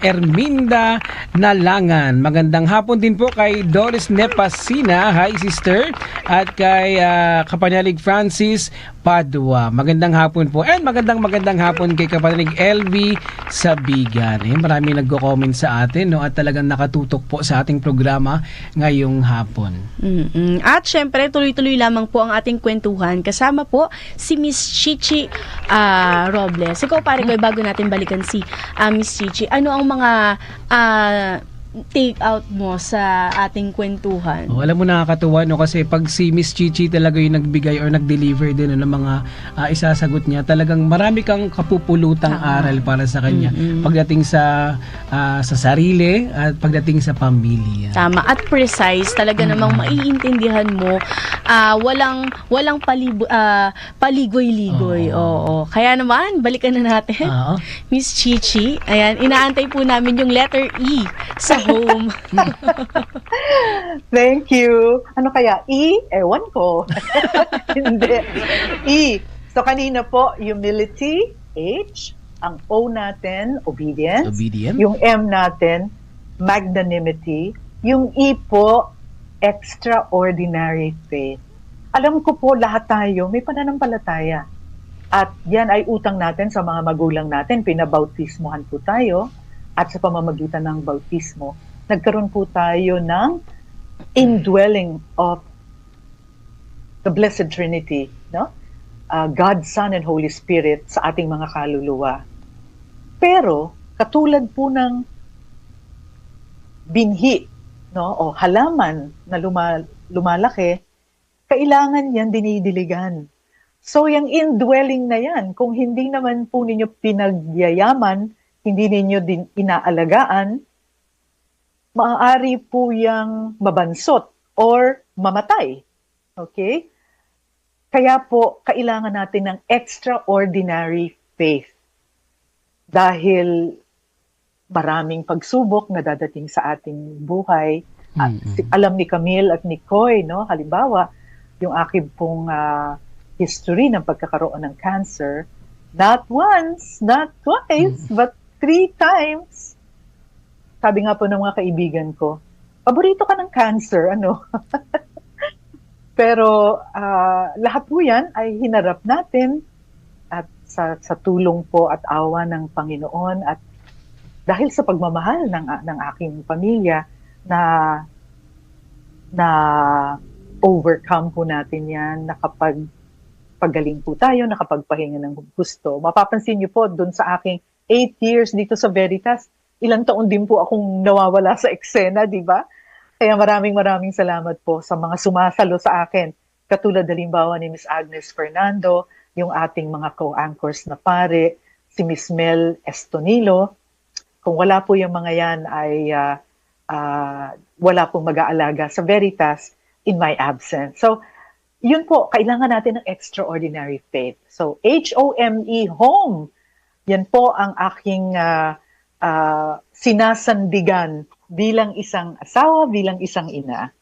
Speaker 5: Erminda Nalangan. Magandang hapon din po kay Doris Nepasina, hi sister, at kay kapanalig Francis Padua. Magandang hapon po. And magandang hapon kay kapanalig LV Sabigan. Marami nagko-comment sa atin, no, at talagang nakatutok po sa ating programa ngayong hapon.
Speaker 16: At syempre, tuloy-tuloy lamang po ang ating kwentuhan. Kasama po si Miss Chichi Robles. Ikaw, pare ko, bago natin balikan si Miss Chichi, ano ang mga take out mo sa ating kwentuhan?
Speaker 5: Alam mo, nakakatuwa, no, kasi pag si Miss Chichi talaga yung nagbigay or nag-deliver din ng mga isasagot niya, talagang marami kang kapupulutang aral para sa kanya pagdating sa sarili at pagdating sa pamilya.
Speaker 16: Tama, at precise talaga namang maiintindihan mo, walang paligoy-ligoy. Oo. Kaya naman, balikan na natin. Miss Chichi, ayan, inaantay po namin yung letter E sa home.
Speaker 18: Thank you. Ano kaya? E? Ewan ko. Hindi. E. So kanina po, humility. H. Ang O natin, obedience. Yung M natin, magnanimity. Yung E po, extraordinary faith. Alam ko po, lahat tayo may pananampalataya. At yan ay utang natin sa mga magulang natin. Pinabautismohan po tayo. At sa pamamagitan ng bautismo, nagkaroon po tayo ng indwelling of the Blessed Trinity, no? God, Son, and Holy Spirit sa ating mga kaluluwa. Pero, katulad po ng binhi, no, o halaman na lumalaki, kailangan yan dinidiligan. So, yung indwelling na yan, kung hindi naman po ninyo pinagyayaman, hindi ninyo din inaalagaan, maaari po yung mabansot or mamatay. Okay? Kaya po, kailangan natin ng extraordinary faith. Dahil maraming pagsubok na dadating sa ating buhay. At alam ni Camille at ni Koy, no? Halimbawa, yung aking pong history ng pagkakaroon ng cancer, not once, not twice, but 3 times. Sabi nga po ng mga kaibigan ko, paborito ka ng cancer, ano? Pero lahat po yan ay hinarap natin at sa tulong po at awa ng Panginoon at dahil sa pagmamahal ng aking pamilya na overcome po natin yan, nakapagpagaling po tayo, nakapagpahinga ng gusto. Mapapansin niyo po dun sa aking 8 years dito sa Veritas, ilang taon din po akong nawawala sa eksena, di ba? Kaya maraming salamat po sa mga sumasalo sa akin. Katulad halimbawa ni Miss Agnes Fernando, yung ating mga co-anchors na pare, si Miss Mel Estonilo. Kung wala po yung mga yan ay wala pong mag-aalaga sa Veritas in my absence. So, yun po, kailangan natin ng extraordinary faith. So, H-O-M-E, home. Yan po ang aking sinasandigan bilang isang asawa, bilang isang ina.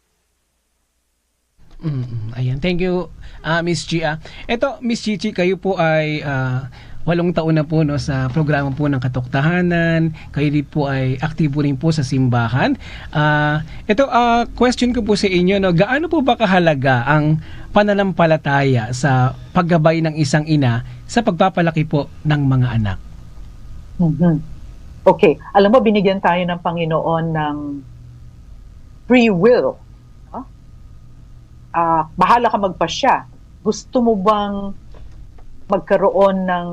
Speaker 5: Ayan, thank you, Miss Gia. Ito, Miss Chichi, kayo po ay 8 taon na po, no, sa programa po ng Katoktahanan. Kayo din po ay aktibo rin po sa simbahan. Ito, question ko po sa inyo, no, gaano po ba kahalaga ang pananampalataya sa paggabay ng isang ina sa pagpapalaki po ng mga anak?
Speaker 18: Okay, alam mo, binigyan tayo ng Panginoon ng free will. Bahala ka magpasya. Gusto mo bang magkaroon ng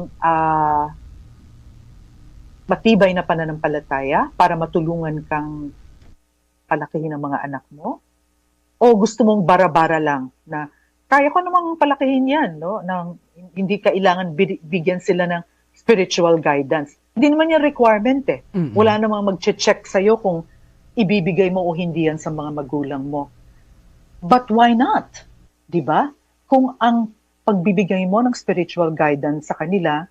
Speaker 18: matibay na pananampalataya para matulungan kang palakihin ang mga anak mo? O gusto mong bara-bara lang na kaya ko namang palakihin yan, no? Nang hindi kailangan bigyan sila ng spiritual guidance. Hindi naman yung requirement eh. Wala namang mag-check sa'yo kung ibibigay mo o hindi yan sa mga magulang mo. But why not? Diba? Kung ang pagbibigay mo ng spiritual guidance sa kanila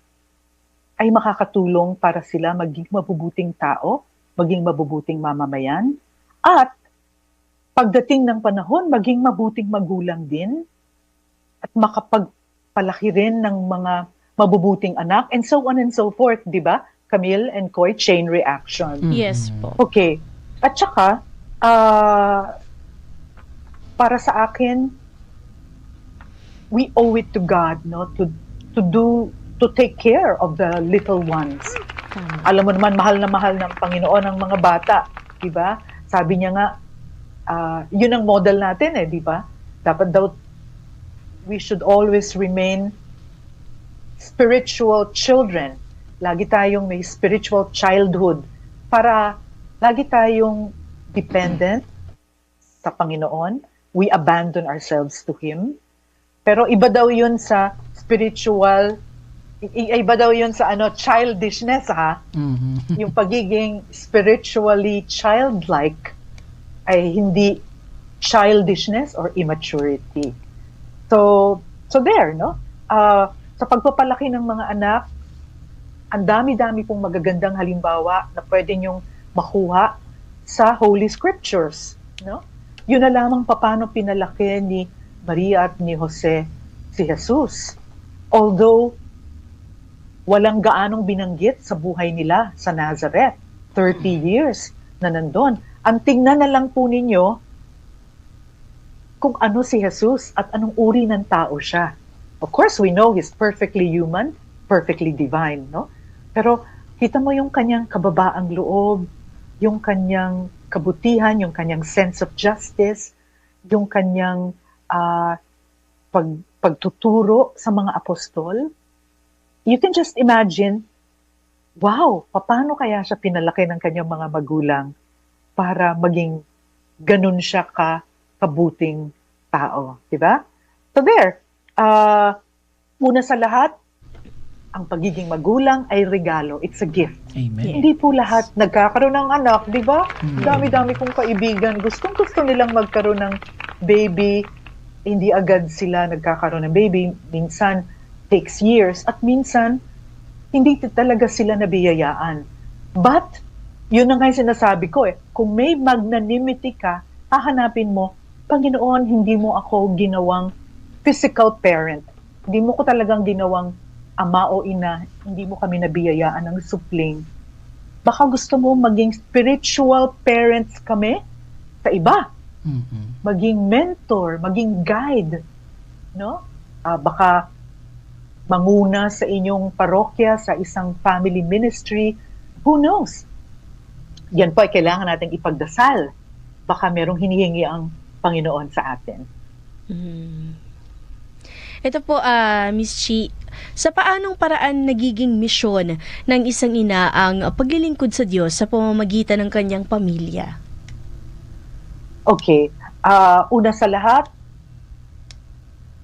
Speaker 18: ay makakatulong para sila maging mabubuting tao, maging mabubuting mamamayan, at pagdating ng panahon, maging mabuting magulang din, at makapagpalaki rin ng mga mabubuting anak, and so on and so forth, di ba? Camille and Koy, chain reaction.
Speaker 16: Yes po.
Speaker 18: Okay. At saka, para sa akin, we owe it to God, no, to take care of the little ones. Alam mo naman, mahal na mahal ng Panginoon ang mga bata, di ba? Sabi niya nga, yun ang model natin di ba? Dapat daw, we should always remain spiritual children. Lagi tayong may spiritual childhood para lagi tayong dependent sa Panginoon. We abandon ourselves to Him. Pero iba daw yun sa spiritual, iba daw yun sa childishness, ha? Yung pagiging spiritually childlike ay hindi childishness or immaturity. So there, no? Sa pagpapalaki ng mga anak, ang dami-dami pong magagandang halimbawa na pwede nyong makuha sa Holy Scriptures, no? Yun na lamang paano pinalaki ni Maria at ni Jose si Jesus. Although, walang gaanong binanggit sa buhay nila sa Nazareth. 30 years na nandun. Ang tingnan na lang po ninyo kung ano si Jesus at anong uri ng tao siya. Of course, we know He's perfectly human, perfectly divine, no? Pero kita mo yung kanyang kababaang loob, yung kanyang kabutihan, yung kanyang sense of justice, yung kanyang pagtuturo sa mga apostol. You can just imagine, wow, paano kaya siya pinalaki ng kanyang mga magulang para maging ganun siya kabuting tao, di ba? So there, una sa lahat, ang pagiging magulang ay regalo. It's a gift.
Speaker 5: Amen.
Speaker 18: Hindi po lahat nagkakaroon ng anak, di ba? Dami-dami kong kaibigan, gustong-gusto nilang magkaroon ng baby. Hindi agad sila nagkakaroon ng baby. Minsan, takes years. At minsan, hindi talaga sila nabiyayaan. But, yun na nga yung sinasabi ko kung may magnanimity ka, hahanapin mo, Panginoon, hindi mo ako ginawang physical parent. Hindi mo ko talagang ginawang ama o ina, hindi mo kami nabiyayaan ng supling. Baka gusto mo maging spiritual parents kami sa iba. Maging mentor, maging guide. No? Baka manguna sa inyong parokya, sa isang family ministry. Who knows? Yan po ay kailangan natin ipagdasal. Baka merong hinihingi ang Panginoon sa atin.
Speaker 16: Ito po, Miss Chi, sa paanong paraan nagiging misyon ng isang ina ang paglilingkod sa Diyos sa pamamagitan ng kanyang pamilya?
Speaker 18: Okay. Una sa lahat,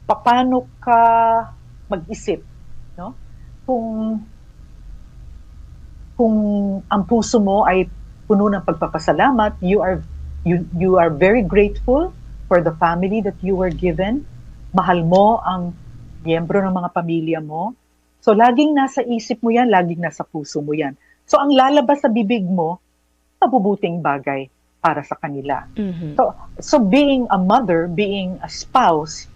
Speaker 18: paano ka mag-isip? No? Kung ang puso mo ay puno ng pagpapasalamat, you are very grateful for the family that you were given. Mahal mo ang miyembro ng mga pamilya mo. So, laging nasa isip mo yan, laging nasa puso mo yan. So, ang lalabas sa bibig mo, mabubuting bagay para sa kanila. So, being a mother, being a spouse,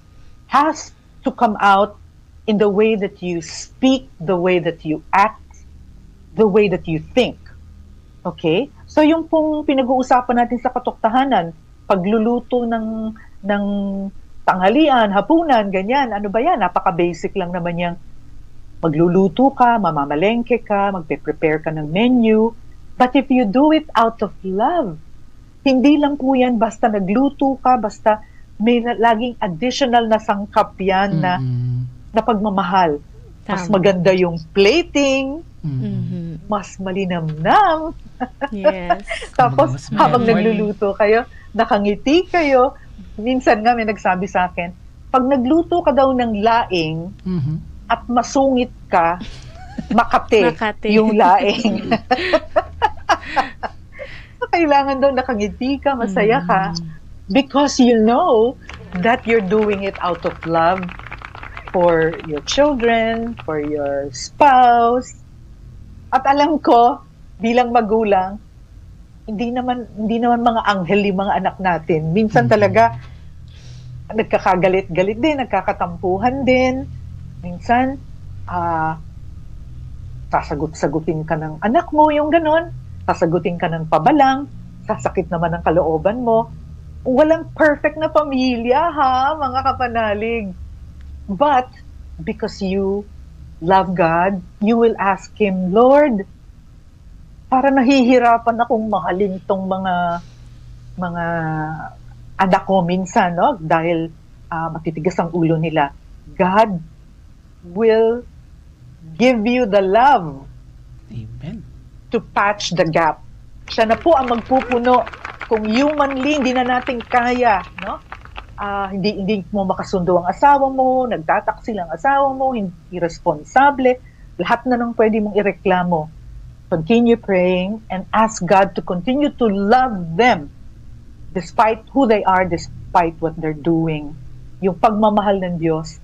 Speaker 18: has to come out in the way that you speak, the way that you act, the way that you think. Okay? So, yung pong pinag-uusapan natin sa katuktahanan, pagluluto ng tanghalian, hapunan, ganyan. Ano ba yan? Napaka-basic lang naman yung magluluto ka, mamamalengke ka, magpe-prepare ka ng menu. But if you do it out of love, hindi lang po yan basta nagluto ka, basta may laging additional na sangkap yan na pagmamahal. Mas maganda yung plating, mas malinamnam.
Speaker 16: Yes.
Speaker 18: Tapos habang nagluluto kayo, nakangiti kayo. Minsan nga may nagsabi sa akin, pag nagluto ka daw ng laing at masungit ka, makate yung laing. Kailangan daw nakangiti ka, masaya ka, because you know that you're doing it out of love for your children, for your spouse. At alam ko, bilang magulang, hindi naman mga anghel yung mga anak natin. Minsan talaga, nagkakagalit-galit din, nagkakatampuhan din. Minsan, sasagot-sagutin ka ng anak mo, yung ganon. Sasagutin ka ng pabalang, sasakit naman ang kalooban mo. Walang perfect na pamilya, ha, mga kapanalig. But, because you love God, you will ask Him, Lord, para nahihirapan akong mahalin tong mga anak ko minsan, no? Dahil matitigas ang ulo nila. God will give you the love.
Speaker 5: Amen.
Speaker 18: To patch the gap. Siya na po ang magpupuno. Kung humanly, hindi na natin kaya, no? Hindi mo makasundo ang asawa mo, nagtataksil ang asawa mo, hindi responsable, lahat na nang pwede mong ireklamo. Continue praying and ask God to continue to love them despite who they are, despite what they're doing. Yung pagmamahal ng Diyos,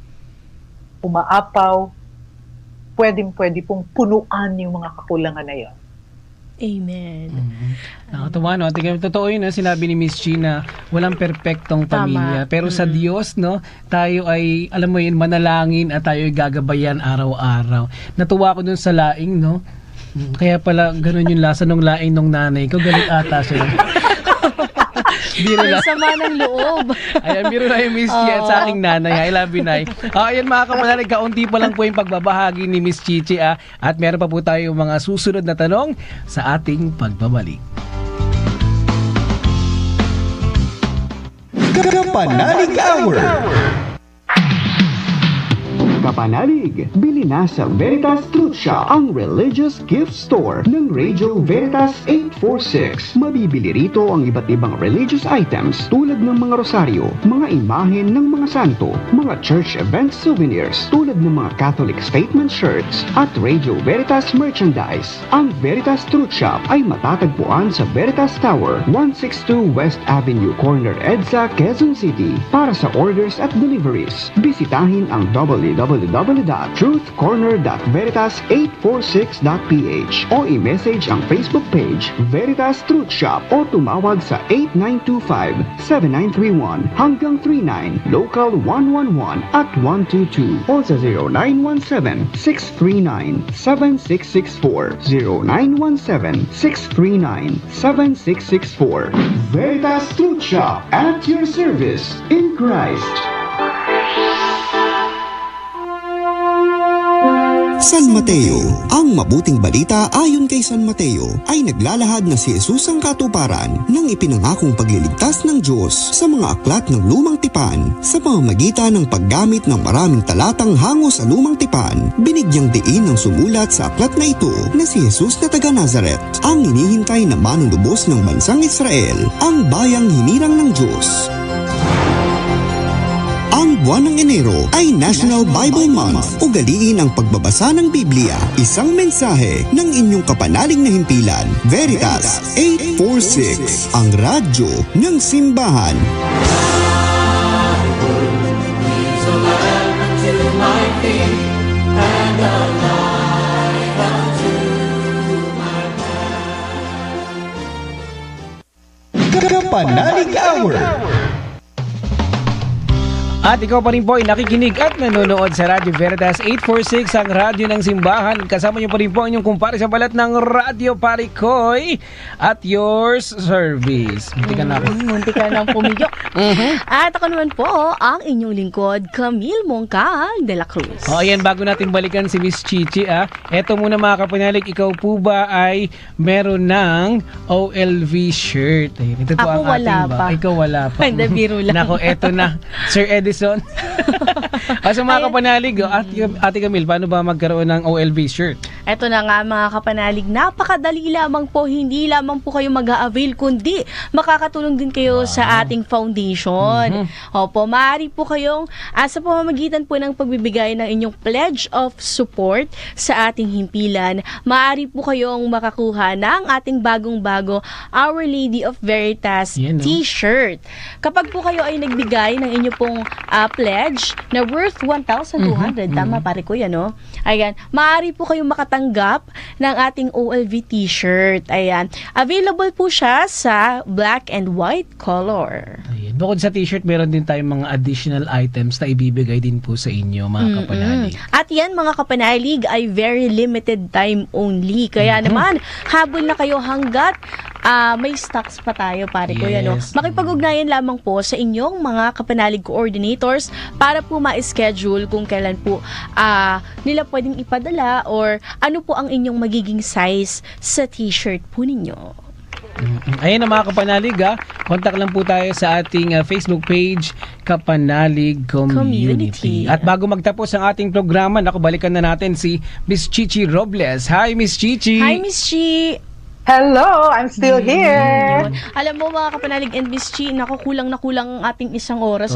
Speaker 18: umaapaw, pwede pong punuan yung mga kakulangan na yun.
Speaker 16: Amen.
Speaker 5: Nakatuwa, no? Totoo yun, sinabi ni Miss Chi na walang perpektong pamilya. Pero sa Diyos, no, tayo ay, alam mo yun, manalangin at tayo ay gagabayan araw-araw. Natuwa ko dun sa laing, no? Kaya pala, ganun yung lasa ng laing ng nanay ko. Galit ata siya. Biro lang.
Speaker 16: Sama ng loob.
Speaker 5: Ayan, biro na yung Miss Chi at sa aking nanay. I love you, Nay. Ayan mga kapanalig, kaunti pa lang po yung pagbabahagi ni Miss Chichi. At meron pa po tayong mga susunod na tanong sa ating pagbabalik.
Speaker 10: Kapanalig Hour. kapanalig, bili na sa Veritas Truth Shop, ang religious gift store ng Radio Veritas 846. Mabibili rito ang iba't ibang religious items tulad ng mga rosaryo, mga imahen ng mga santo, mga church event souvenirs tulad ng mga Catholic statement shirts at Radio Veritas merchandise. Ang Veritas Truth Shop ay matatagpuan sa Veritas Tower, 162 West Avenue, Corner EDSA, Quezon City. Para sa orders at deliveries, bisitahin ang www.truthcorner.veritas846.ph o i-message ang Facebook page Veritas Truth Shop o tumawag sa 8925-7931 hanggang 39, local 111 at 122 o sa 0917-639-7664, 0917-639-7664. Veritas Truth Shop at your service in Christ. San Mateo. Ang mabuting balita ayon kay San Mateo ay naglalahad na si Jesus ang katuparan ng ipinangakong pagliligtas ng Diyos sa mga aklat ng Lumang Tipan sa pamamagitan ng paggamit ng maraming talatang hango sa Lumang Tipan. Binigyang diin ng sumulat sa aklat na ito na si Jesus na taga Nazaret, ang hinihintay na manunubos ng bansang Israel, ang bayang hinirang ng Diyos. Ang buwan ng Enero ay National Bible Month. Ugaliin ang pagbabasa ng Biblia, isang mensahe ng inyong kapanalig na himpilan. Veritas 846, ang radyo ng simbahan. Kapanalig Hour.
Speaker 5: At ikaw pa rin po ay nakikinig at nanonood sa Radyo Veritas 846, ang radyo ng simbahan. Kasama niyo pa rin po ang inyong kumpare sa balat ng Radyo Parikoy at yours service. Munti ka na ako.
Speaker 16: Munti ka nang pumigyo. At ako naman po, ang inyong lingkod, Camille Mongkang de la Cruz.
Speaker 5: O ayan, bago natin balikan si Miss Chichi, eto muna mga kapanalig, ikaw po ba ay meron ng OLV shirt? Ayun, ito po
Speaker 16: ako
Speaker 5: ang
Speaker 16: wala
Speaker 5: ating
Speaker 16: pa.
Speaker 5: Ikaw wala pa.
Speaker 16: Hindi, biro lang.
Speaker 5: Nako, eto na. Sir Edison. Sa mga kapanalig, Ate Camille, paano ba magkaroon ng OLV shirt?
Speaker 16: Eto na nga mga kapanalig, napakadali lamang po, hindi lamang po kayo mag-a-avail, kundi makakatulong din kayo sa ating foundation. Opo, maaari po kayong sa pamamagitan po ng pagbibigay ng inyong pledge of support sa ating himpilan, maaari po kayong makakuha ng ating bagong-bago Our Lady of Veritas t-shirt. Kapag po kayo ay nagbigay ng inyong pong pledge na worth 1,200, tama pare ko yan, no? Ayan, maaari po kayong makatanggap ng ating OLV t-shirt. Ayan, available po siya sa black and white color.
Speaker 5: Ayan. Bukod sa t-shirt, meron din tayong mga additional items na ibibigay din po sa inyo, mga kapanalig.
Speaker 16: At yan, mga kapanalig, ay very limited time only. Kaya naman, habol na kayo hanggat may stocks pa tayo, pare ko yan, no? Makipag-ugnayan lamang po sa inyong mga kapanalig coordinators para po ma-schedule kung kailan po nila pwedeng ipadala or ano po ang inyong magiging size sa t-shirt po ninyo.
Speaker 5: Ayan na mga kapanalig, contact lang po tayo sa ating Facebook page, Kapanalig Community. At bago magtapos ang ating programa, balikan na natin si Miss Chichi Robles. Hi, Miss Chichi!
Speaker 16: Hi, Miss Chi!
Speaker 18: Hello, I'm still here.
Speaker 16: Alam mo mga kapanalig and Miss Chi, kulang na kulang ang ating isang oras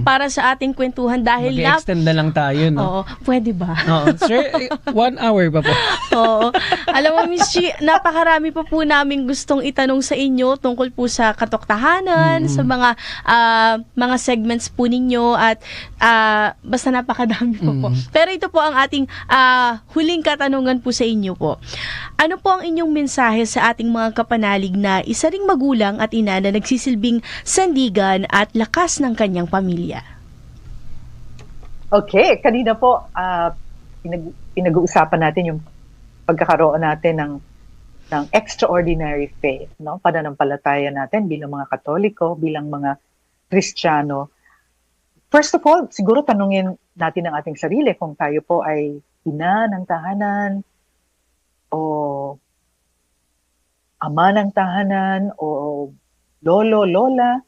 Speaker 16: para sa ating kwentuhan dahil
Speaker 5: mag-extend na lang tayo, no?
Speaker 16: Oo, pwede ba?
Speaker 5: Oo, sir, 1 hour pa po.
Speaker 16: Oo. Alam mo Miss Chi, napakarami pa po namin gustong itanong sa inyo tungkol po sa katoktahanan, sa mga segments po ninyo at basta napakadami po. Pero ito po ang ating huling katanungan po sa inyo po. Ano po ang inyong mensahe sa ating mga kapanalig na isa ring magulang at ina na nagsisilbing sandigan at lakas ng kanyang pamilya?
Speaker 18: Okay, kanina po pinag-uusapan natin yung pagkakaroon natin ng extraordinary faith, no? Pananampalataya natin bilang mga Katoliko, bilang mga Kristiyano. First of all, siguro tanungin natin ang ating sarili kung tayo po ay ina ng tahanan o ama ng tahanan o lolo, lola,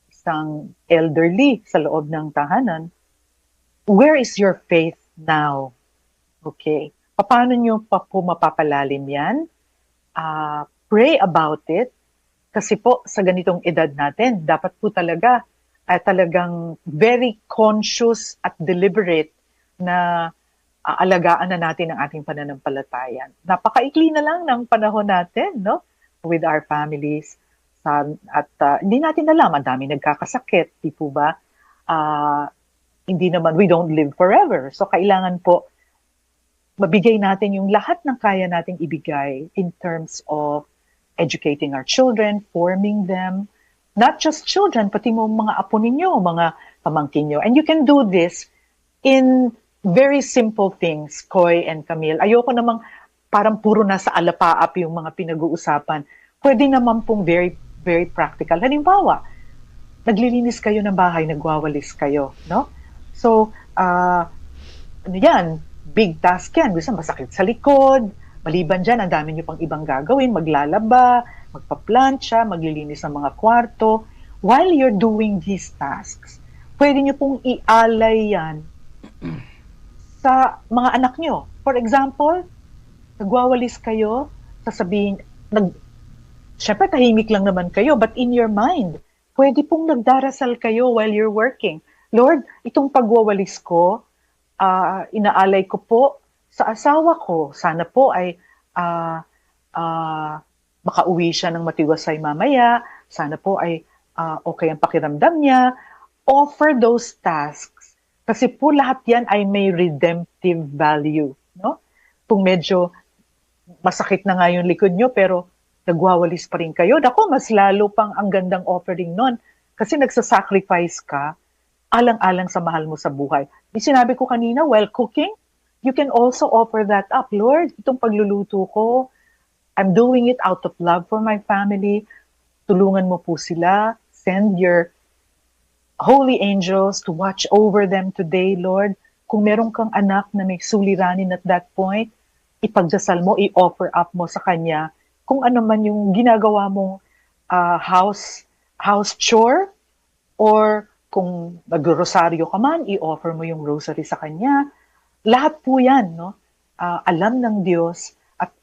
Speaker 18: isang elderly sa loob ng tahanan, where is your faith now? Okay. Paano nyo pa po mapapalalim yan? Pray about it. Kasi po, sa ganitong edad natin, dapat po talaga talagang very conscious at deliberate na aalagaan na natin ang ating pananampalataya. Napakaikli na lang ng panahon natin, no? With our families. At hindi natin alam, ang dami nagkakasakit, di po ba? Hindi naman, we don't live forever. So kailangan po, mabigay natin yung lahat ng kaya nating ibigay in terms of educating our children, forming them, not just children, pati mo mga apo ninyo, mga pamangkin nyo. And you can do this in very simple things, Koy and Camille. Ayoko namang parang puro nasa alapaap yung mga pinag-uusapan. Pwede naman pong very, very practical. Halimbawa, naglilinis kayo ng bahay, nagwawalis kayo, no? So, ano yan, big task yan. Gusto masakit sa likod. Maliban dyan, ang dami nyo pang ibang gagawin. Maglalaba, magpa-plancha, maglilinis ng mga kwarto. While you're doing these tasks, pwede nyo pong ialay yan sa mga anak nyo. For example, nagwawalis kayo, sasabihin, syempre tahimik lang naman kayo, but in your mind, pwede pong nagdarasal kayo while you're working. Lord, itong pagwawalis ko, inaalay ko po sa asawa ko. Sana po ay makauwi siya ng matiwasay mamaya. Sana po ay okay ang pakiramdam niya. Offer those tasks. Kasi po lahat yan ay may redemptive value. No? Kung medyo masakit na nga yung likod nyo, pero nagwawalis pa rin kayo, dako, mas lalo pang ang gandang offering nun. Kasi nagsasacrifice ka, alang-alang sa mahal mo sa buhay. Sinabi ko kanina, while cooking, you can also offer that up. Lord, itong pagluluto ko, I'm doing it out of love for my family. Tulungan mo po sila. Send your holy angels to watch over them today, Lord. Kung meron kang anak na may suliranin at that point, ipagdasal mo, i-offer up mo sa kanya kung ano man yung ginagawa mong house chore, or kung nag-rosaryo ka man, i-offer mo yung rosary sa kanya. Lahat po yan, no? Alam ng Diyos at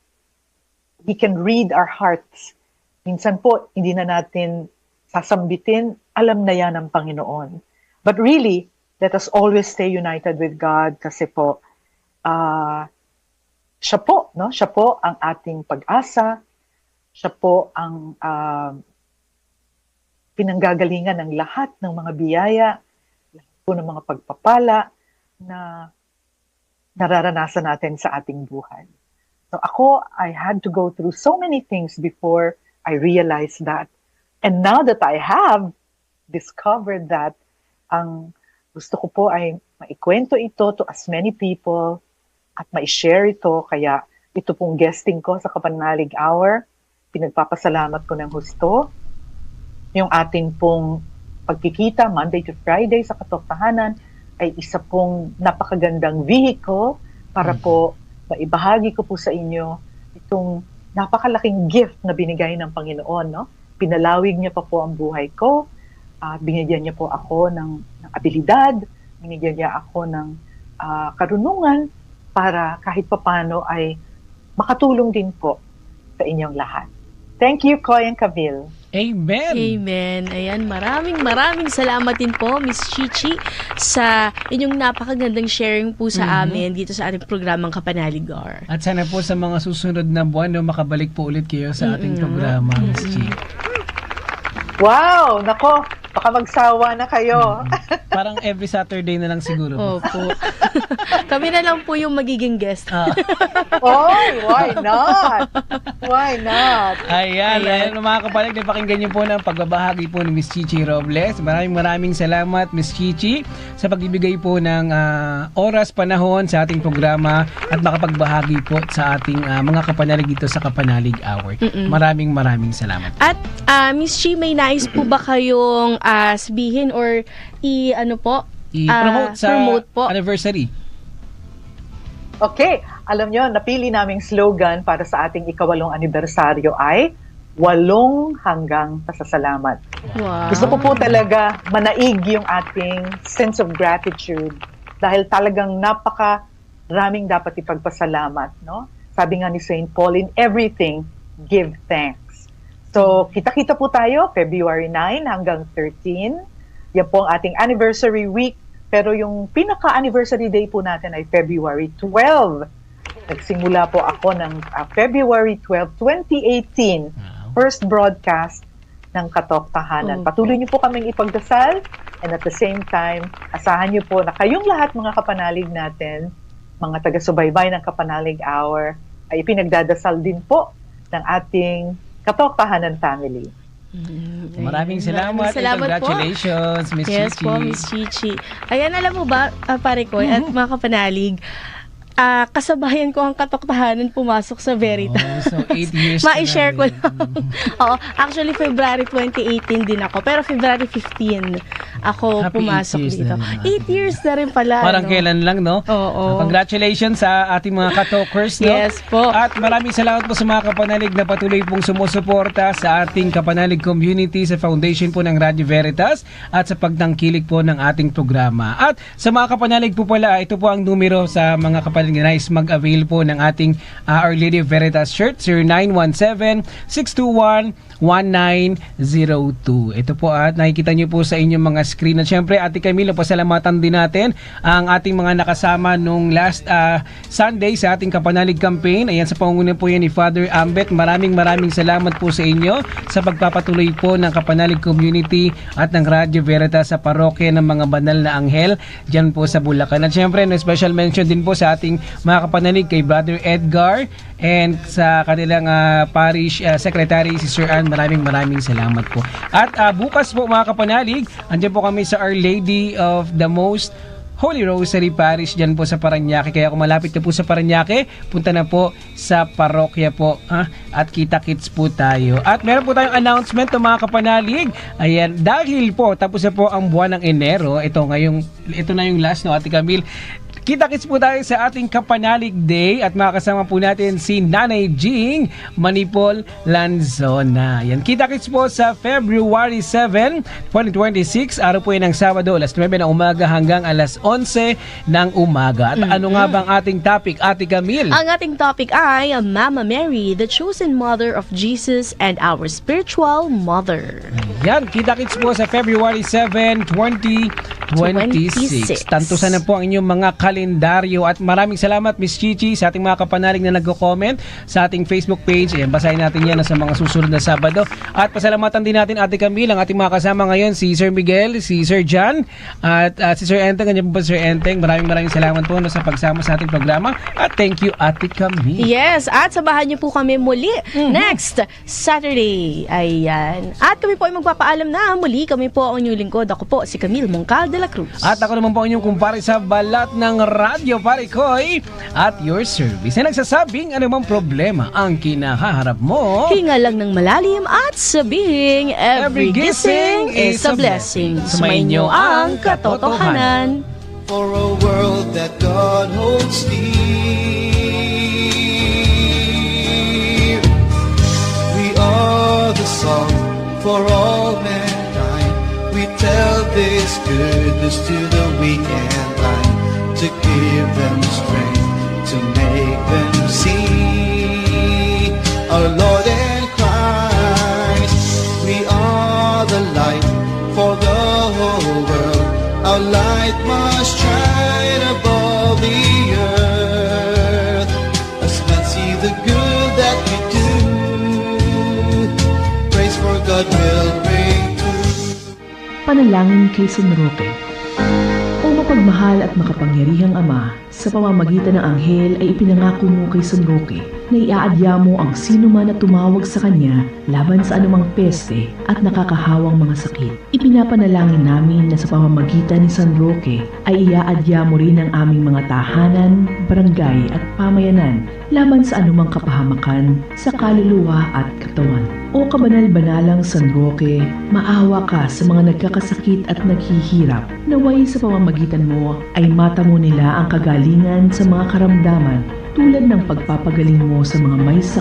Speaker 18: He can read our hearts. Minsan po, hindi na natin sasambitin, alam na yan ng Panginoon. But really, let us always stay united with God kasi po, siya po, no? Siya po ang ating pag-asa, siya po ang pinanggagalingan ng lahat ng mga biyaya, lahat po ng mga pagpapala na nararanasan natin sa ating buhay. So ako, I had to go through so many things before I realized that. And now that I have discovered that, ang gusto ko po ay maikwento ito to as many people at ma-share ito. Kaya ito pong guesting ko sa Kapanalig Hour, pinagpapasalamat ko ng husto. Yung ating pong pagkikita Monday to Friday sa Katok Tahanan ay isa pong napakagandang vehicle para po maibahagi ko po sa inyo itong napakalaking gift na binigay ng Panginoon, no? Pinalawig niya pa po ang buhay ko, binigyan niya po ako ng abilidad, binigyan niya ako ng karunungan para kahit papano ay makatulong din po sa inyong lahat. Thank you, Koy and Camille.
Speaker 5: Amen.
Speaker 16: Amen. Ayan, maraming salamat din po, Miss Chichi, sa inyong napakagandang sharing po sa amin dito sa ating programang Kapanalig Hour.
Speaker 5: At sana po sa mga susunod na buwan, no, makabalik po ulit kayo sa ating programa, Miss Chi.
Speaker 18: Wow! Nako, baka magsawa na kayo.
Speaker 5: Parang every Saturday na lang siguro.
Speaker 16: Opo. Kami na lang po yung magiging guest.
Speaker 18: Oy, why not? Why not?
Speaker 5: Ayan, mga kapalig, napakinggan niyo po ng pagbabahagi po ni Miss Chichi Robles. Maraming salamat, Miss Chichi, sa pagbibigay po ng oras, panahon sa ating programa at makapagbahagi po sa ating mga kapanalig dito sa Kapanalig Hour. Maraming salamat.
Speaker 16: At Miss Chi, may nais po ba kayong sabihin or
Speaker 5: i-promote sa
Speaker 16: po
Speaker 5: anniversary?
Speaker 18: Okay, alam nyo, napili naming slogan para sa ating ika-8 anibersaryo ay 8 hanggang pasasalamat.
Speaker 16: Wow.
Speaker 18: Gusto ko po talaga manaig yung ating sense of gratitude, dahil talagang napakaraming dapat ipagpasalamat, no? Sabi nga ni St. Paul, in everything, give thanks. So, kita-kita po tayo, February 9 hanggang 13. Yan po ang ating anniversary week. Pero yung pinaka-anniversary day po natin ay February 12. Nagsimula po ako ng February 12, 2018, first broadcast ng Katok Tahanan. Patuloy niyo po kaming ipagdasal, and at the same time, asahan niyo po na kayong lahat mga kapanalig natin, mga taga-subaybay ng Kapanalig Hour, ay ipinagdadasal din po ng ating Katok Tahanan family.
Speaker 5: Maraming salamat. Congratulations, Miss
Speaker 16: Yes
Speaker 5: Chichi.
Speaker 16: po, Miss Chichi. Ayan, alam mo ba, pare ko, at mga kapanalig, kasabayan ko ang Katok Tahanan pumasok sa Veritas.
Speaker 5: So, 8 years
Speaker 16: Ma-share ko lang. Oo, actually, February 2018 din ako. Pero February 15 ako
Speaker 5: Happy
Speaker 16: pumasok
Speaker 5: 8 years
Speaker 16: dito.
Speaker 5: na
Speaker 16: 8 years na rin pala.
Speaker 5: Parang kailan lang, no?
Speaker 16: Oo.
Speaker 5: Congratulations sa ating mga katokers, no?
Speaker 16: Yes po.
Speaker 5: At maraming salamat po sa mga kapanalig na patuloy pong sumusuporta sa ating kapanalig community sa foundation po ng Radio Veritas at sa pagtangkilik po ng ating programa. At sa mga kapanalig po pala, ito po ang numero sa mga kapanalig na nice mag-avail po ng ating Our Lady of Veritas shirt, 0917-621-1902. Ito po at nakikita nyo po sa inyong mga screen. At syempre, Ate Camilo, pasalamatan din natin ang ating mga nakasama nung last Sunday sa ating Kapanalig campaign. Ayan, sa pangunguna po yan ni Father Ambet. Maraming salamat po sa inyo sa pagpapatuloy po ng Kapanalig community at ng Radio Veritas sa parokya ng mga banal na anghel dyan po sa Bulacan. At syempre, no, special mention din po sa ating mga kapanalig kay Brother Edgar and sa kanilang parish secretary si Sir Ann. Maraming salamat po. At bukas po mga kapanalig, andyan po kami sa Our Lady of the Most Holy Rosary Parish dyan po sa Parañaque. Kaya kung malapit na po sa Parañaque, punta na po sa parokya po at kita-kits po tayo. At meron po tayong announcement ng mga kapanalig. Ayan, dahil po tapos na po ang buwan ng Enero, ito na yung last, no, Ate Camille. Kita-kits po tayo sa ating Kapanalig Day at makakasama po natin si Nanay Jing Manipol Lanzona. Yan, kita-kits po sa February 7, 2026. Araw po yan ng Sabado, alas 9 ng umaga hanggang alas 11 ng umaga. At ano nga bang ating topic, Ate Camille?
Speaker 16: Ang ating topic ay Mama Mary, the chosen mother of Jesus and our spiritual mother.
Speaker 5: Yan, kita-kits po sa February 7, 2026. Tantusan na po ang inyong mga kalendaryo at maraming salamat Miss Chichi sa ating mga kapanalig na nagko-comment sa ating Facebook page. Ayan, basahin natin yan sa mga susunod na Sabado. At pasalamatan din natin Ate Camille, ang ating mga kasama ngayon, si Sir Miguel, si Sir John, at si Sir Enteng. Ganyan po Sir Enteng. Maraming salamat po sa pagsama sa ating programa. At thank you Ate Camille.
Speaker 16: Yes, at samahan niyo po kami muli next Saturday. Ayan. At kami po ay magpapaalam na muli. Kami po ang inyong lingkod. Ako po si Camille Moncal de la Cruz.
Speaker 5: At ako naman po ang inyong kumpare sa balat ng radyo, Pare Koy, at your service na nagsasabing anumang problema ang kinahaharap mo,
Speaker 16: hinga lang ng malalim at sabihing every gising is a blessing. Sumayin niyo ang katotohanan.
Speaker 19: For a world that God holds dear, we are the song for all mankind. We tell this goodness to the weak and blind, to give them strength, to make them see our Lord and Christ. We are the light for the whole world. Our light must shine above the earth, as men see the good that we do. Praise for God will bring through.
Speaker 20: Panalangin kay San Roque. O mapagmahal at makapangyarihang Ama, sa pamamagitan ng anghel ay ipinangako mo kay San Roque na iaadya mo ang sino man na tumawag sa kanya laban sa anumang peste at nakakahawang mga sakit. Ipinapanalangin namin na sa pamamagitan ni San Roque ay iaadya mo rin ang aming mga tahanan, barangay at pamayanan laban sa anumang kapahamakan sa kaluluwa at katawan. O kabanal-banalang San Roque, maawa ka sa mga nagkakasakit at naghihirap. Naway sa pamamagitan mo ay matamo nila ang kagalingan sa mga karamdaman tulad ng pagpapagaling mo sa mga may sakit